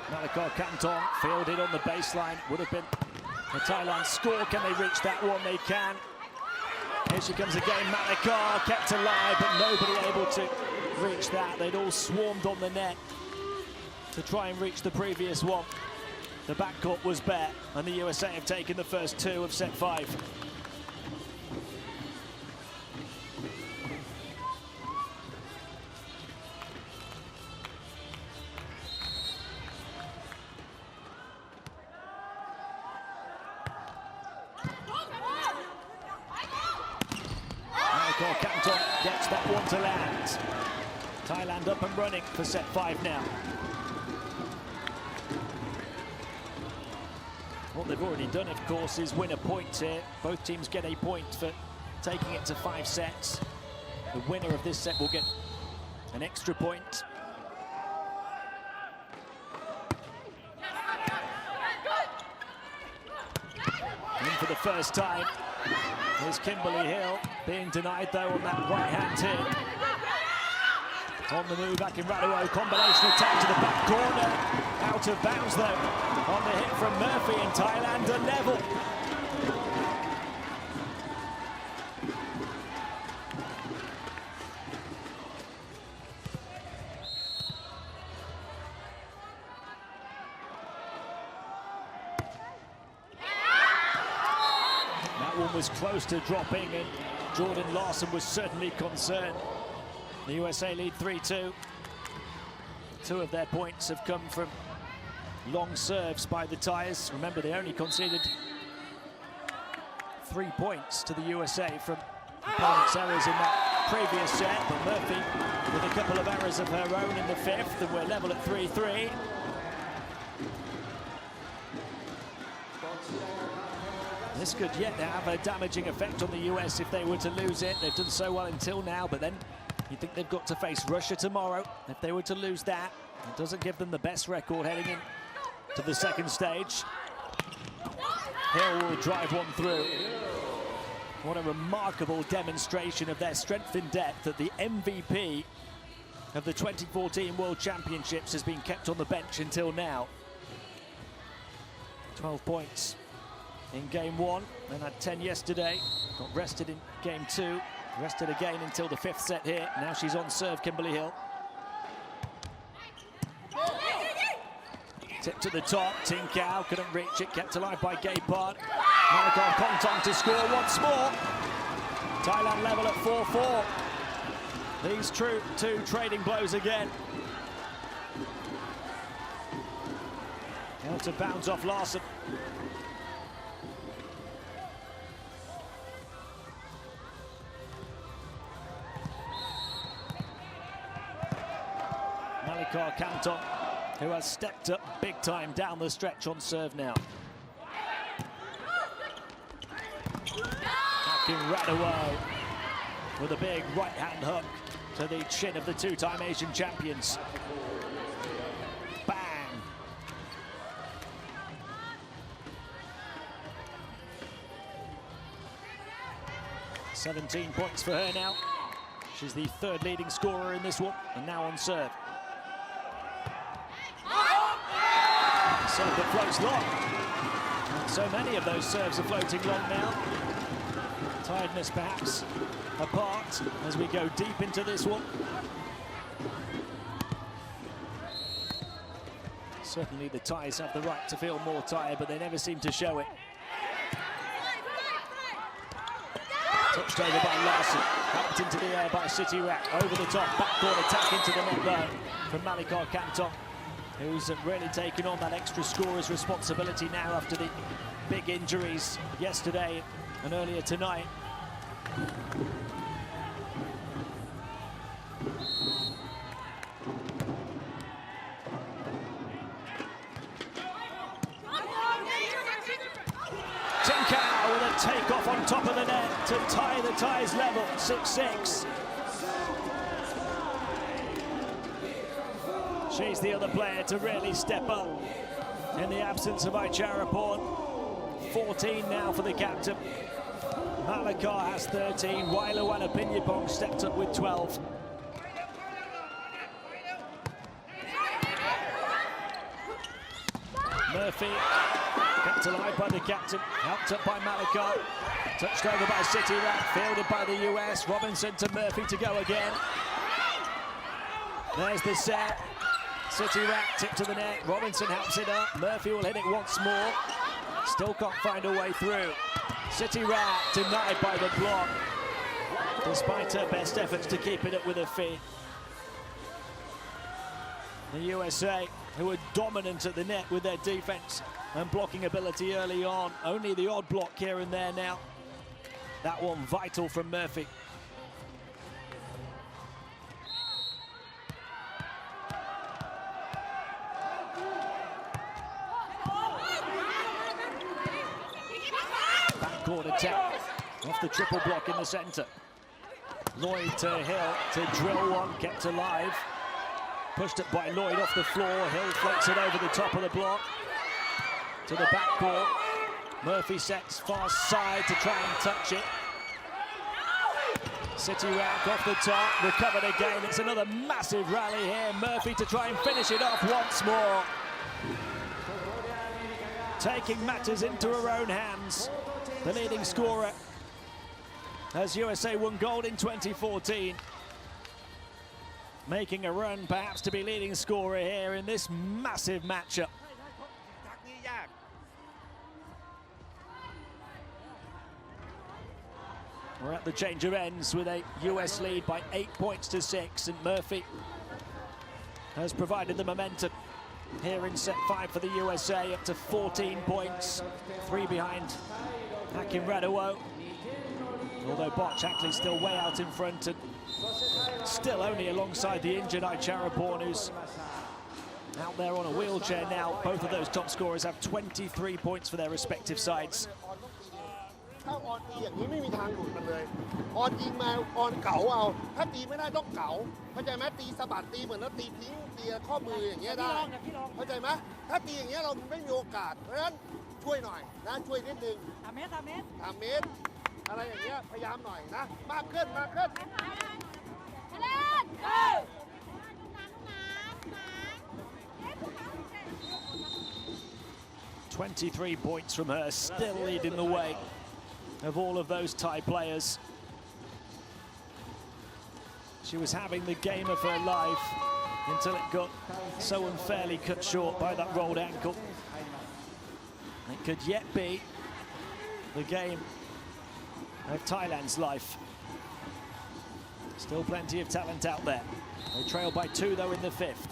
Malakar Kanton fielded on the baseline. Would have been the Thailand score. Can they reach that one? They can. Here she comes again. Malakar kept alive, but nobody able to reach that. They'd all swarmed on the net to try and reach the previous one. The backcourt was bare, and the USA have taken the first 2 of set 5. Malakar Kanton gets that one to land. Thailand up and running for set 5 now. What they've already done, of course, is win a point here. Both teams get a point for taking it to 5 sets. The winner of this set will get an extra point. In for the first time, here's Kimberly Hill, being denied though on that right-hand hit. On the move back in Raduo, combination attack to the back corner. Out of bounds though, on the hit from Murphy, and Thailand are level. That one was close to dropping, and Jordan Larson was certainly concerned. The USA lead 3-2. 2 of their points have come from long serves by the Thais. Remember, they only conceded 3 points to the USA from opponents' errors in that previous set. But Murphy with a couple of errors of her own in the 5th, and we're level at 3-3. This could yet have a damaging effect on the US if they were to lose it. They've done so well until now, but then you think they've got to face Russia tomorrow. If they were to lose that, it doesn't give them the best record heading in to the 2nd stage. Hill will drive one through. What a remarkable demonstration of their strength in depth, that the MVP of the 2014 World Championships has been kept on the bench until now. 12 points in game 1, then had 10 yesterday. Got rested in game 2. Rested again until the 5th set here. Now she's on serve, Kimberly Hill. Tip to the top, Tinkau couldn't reach it, kept alive by Gaypart. Malakar Kontong to score once more. Thailand level at 4-4. These two trading blows again. Out of bounds off Larson. Malakar Kontong, who has stepped up big time down the stretch on serve now. Hakim Radaway with a big right-hand hook to the chin of the two-time Asian champions. Bang! 17 points for her now. She's the third leading scorer in this one, and now on serve. Serve that floats long. And so many of those serves are floating long now. Tiredness perhaps apart as we go deep into this one. Certainly the Thais have the right to feel more tired, but they never seem to show it. Touched over by Larson, helped into the air by Sitirak, over the top, backcourt attack into the net though from Malakar Kontong, who's really taken on that extra scorer's responsibility now after the big injuries yesterday and earlier tonight. Tinkau with a takeoff on top of the net to tie the Thais level, 6-6. She's the other player to really step up in the absence of Aicharaporn. 14 now for the captain. Malakar has 13. Wailawana Pinyapong stepped up with 12. Murphy kept alive by the captain, helped up by Malakar. Touched over by Sitirak, fielded by the US. Robinson to Murphy to go again. There's the set. Sitirak tip to the net. Robinson helps it up. Murphy will hit it once more. Still can't find a way through. Sitirak denied by the block, despite her best efforts to keep it up with her feet. The USA, who were dominant at the net with their defense and blocking ability early on. Only the odd block here and there now. That one vital from Murphy. Backcourt attack off the triple block in the center. Lloyd to Hill to drill one, kept alive. Pushed it by Lloyd off the floor. Hill floats it over the top of the block to the backcourt. Murphy sets far side to try and touch it. Sitirak off the top, recovered again. It's another massive rally here. Murphy to try and finish it off once more. Taking matters into her own hands. The leading scorer as USA won gold in 2014. Making a run perhaps to be leading scorer here in this massive matchup. We're at the change of ends with a US lead by 8 points to 6, and Murphy has provided the momentum here in set 5 for the USA, up to 14 points, 3 behind Hakim Radaway. Although Botch actually still way out in front and still only alongside the injured Aicharaporn, who's out there on a wheelchair now. Both of those top scorers have 23 points for their respective sides. ถ้าออนตีอย่างนี้ไม่มีทางหลุดมันเลยออนยิงมาออนเก๋าเอาถ้าตีไม่ได้ต้องเก๋าเข้าใจไหมตีสะบัดตีเหมือนเราตีทิ้งตีข้อมืออย่างเงี้ยได้เข้าใจไหมถ้าตีอย่างเงี้ยเราไม่มีโอกาสเพราะฉะนั้นช่วยหน่อยนะช่วยนิดนึง3 เมตรอะไรอย่างเงี้ยพยายามหน่อยนะมากขึ้น 23 points from her, still leading the way of all of those Thai players. She was having the game of her life until it got so unfairly cut short by that rolled ankle. It could yet be the game of Thailand's life. Still plenty of talent out there. They trail by 2 though in the 5th.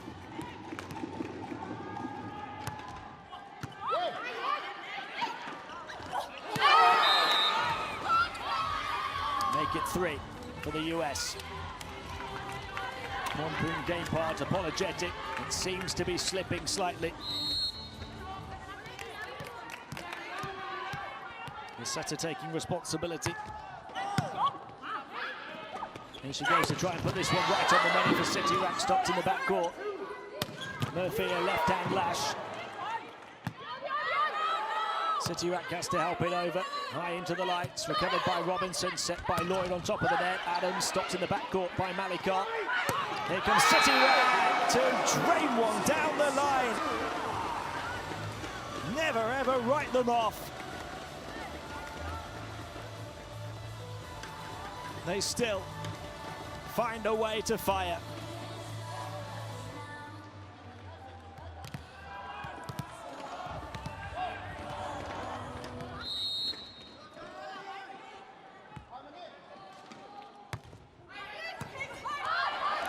Make it 3 for the US. Monpoon game part apologetic. It seems to be slipping slightly. The setter taking responsibility. Here she goes to try and put this one right on the money for City Rack, stopped in the back court. Murphy, a left-hand lash. City Rack has to help it over. High into the lights, recovered by Robinson, set by Lloyd on top of the net. Adams stopped in the back court by Malikar. Here comes City Rack to drain one down the line. Never ever write them off. They still find a way to fire.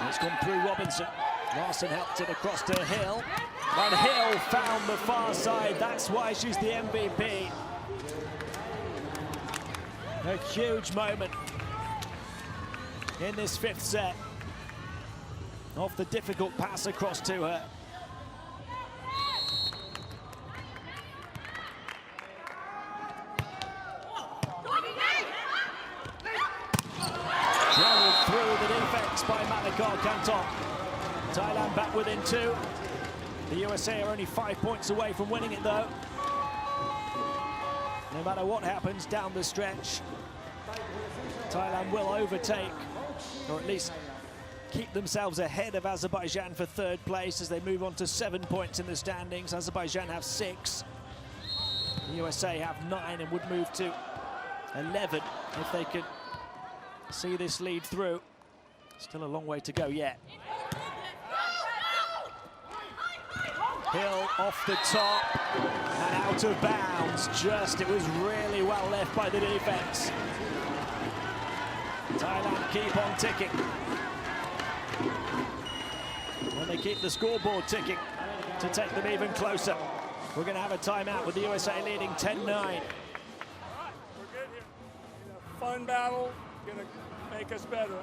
It's gone through Robinson. Larson helped it across to Hill. And Hill found the far side. That's why she's the MVP. A huge moment in this 5th set. Off the difficult pass across to her. Drilled through the defense by Malikar Kanton. Thailand back within 2. The USA are only 5 points away from winning it though. No matter what happens down the stretch, Thailand will overtake, or at least keep themselves ahead of Azerbaijan for 3rd place as they move on to 7 points in the standings. Azerbaijan have 6. The USA have 9 and would move to 11 if they could see this lead through. Still a long way to go yet. Hill off the top and out of bounds. It was really well left by the defense. Thailand keep on ticking. And they keep the scoreboard ticking to take them even closer. We're going to have a timeout with the USA leading 10-9. All right, we're good here. Fun battle, gonna make us better.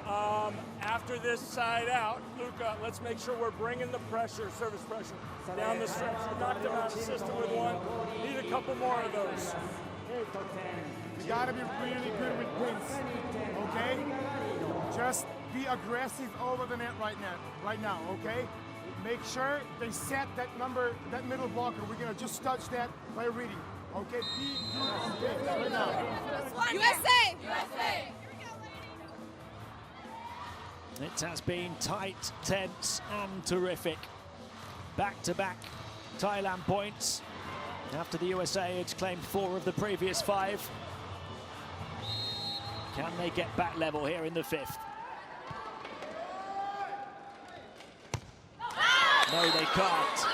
After this side out, Luca, let's make sure we're bringing the pressure, service pressure, down the stretch. You knocked them out of the system with one. Need a couple more of those. You gotta be really good with wins, okay? Just be aggressive over the net right now, okay? Make sure they set that number, that middle blocker. We're gonna just touch that by reading, okay? Be good on base right now. USA! USA! It has been tight, tense, and terrific. Back-to-back Thailand points after the USA had claimed 4 of the previous 5. Can they get back level here in the 5th? No, they can't.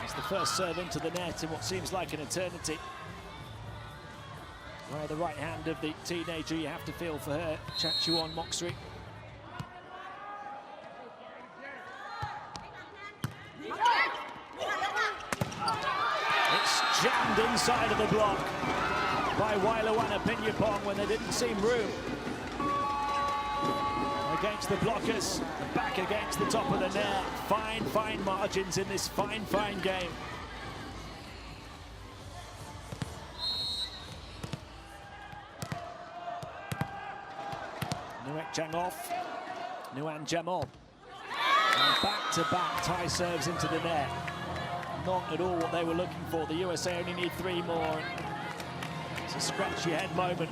It's the first serve into the net in what seems like an eternity. By the right hand of the teenager, you have to feel for her, Chachuan Moksri. It's jammed inside of the block by Wailawana Pinyapong when there didn't seem room. Against the blockers, back against the top of the net. Fine margins in this fine game. Nuek Jangoff, Nuan Jamal. And back-to-back Thai serves into the net. Not at all what they were looking for. The USA only need 3 more. It's a scratchy head moment.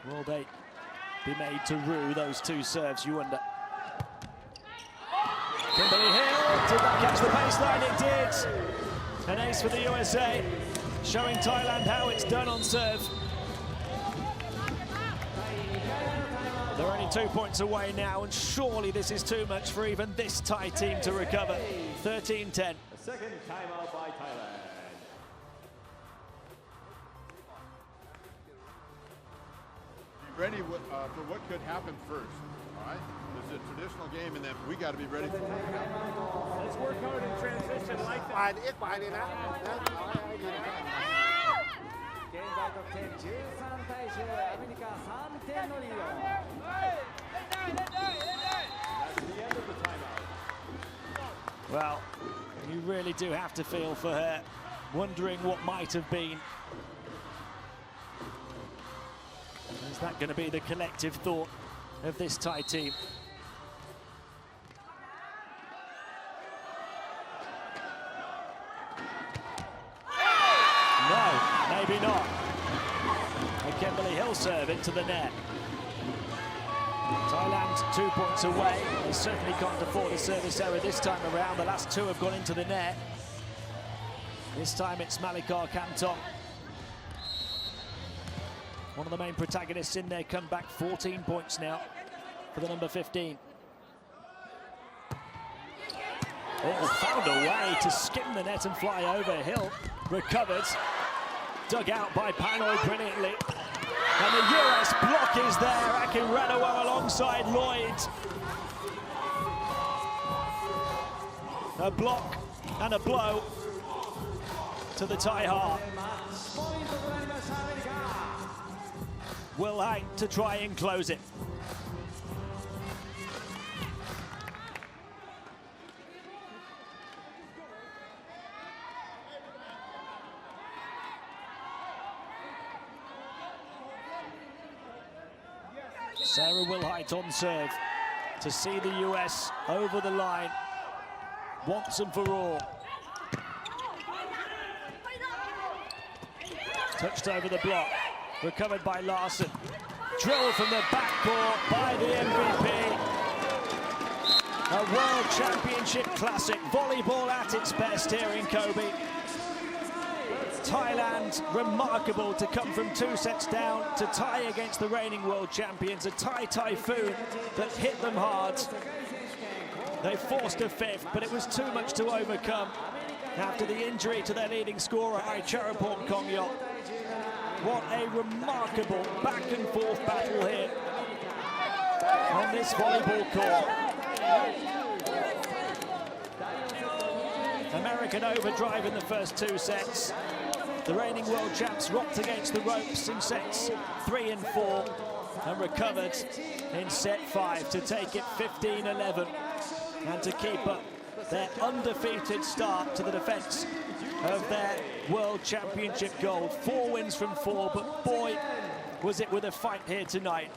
Will they be made to rue those 2 serves, you wonder? Kimberly Hill, did that catch the baseline? It did. An ace for the USA, showing Thailand how it's done on serve. They're only 2 points away now, and surely this is too much for even this Thai team to recover. 13-10. A second timeout by Thailand. Be ready for what could happen first. All right, there's a traditional game, and then we got to be ready for what could happen. Let's work hard in transition like ปลาย that. เอ็กปลายเลยนะ 現在得点13対10、アメリカ3点のリード。That's the end of the timeout. Well, you really do have to feel for her, wondering what might have been. Is that going to be the collective thought of this Thai team? No, maybe not. A Kimberly Hill serve into the net. Thailand 2 points away. They certainly can't afford a service error this time around. The last two have gone into the net. This time it's Malikar Kantong, one of the main protagonists in their comeback. 14 points now for the number 15. Oh, found a way to skim the net and fly over. Hill recovered, dug out by Panoy brilliantly. And the US block is there. Akin Ranawal alongside Lloyd. A block and a blow to the Thai heart. Will Hang to try and close it. Sarah Wilhite on serve to see the US over the line once and for all. Touched over the block, recovered by Larson. Drill from the backcourt by the MVP. A World Championship classic. Volleyball at its best here in Kobe. Thailand, remarkable to come from 2 sets down to tie against the reigning world champions. A Thai typhoon that hit them hard. They forced a fifth, but it was too much to overcome after the injury to their leading scorer, Charapong Kongyok. What a remarkable back and forth battle here on this volleyball court. American overdrive in the first 2 sets. The reigning world champs rocked against the ropes in sets 3 and 4 and recovered in set 5 to take it 15-11 and to keep up their undefeated start to the defence of their World Championship gold. 4 wins from 4, but boy, was it with a fight here tonight.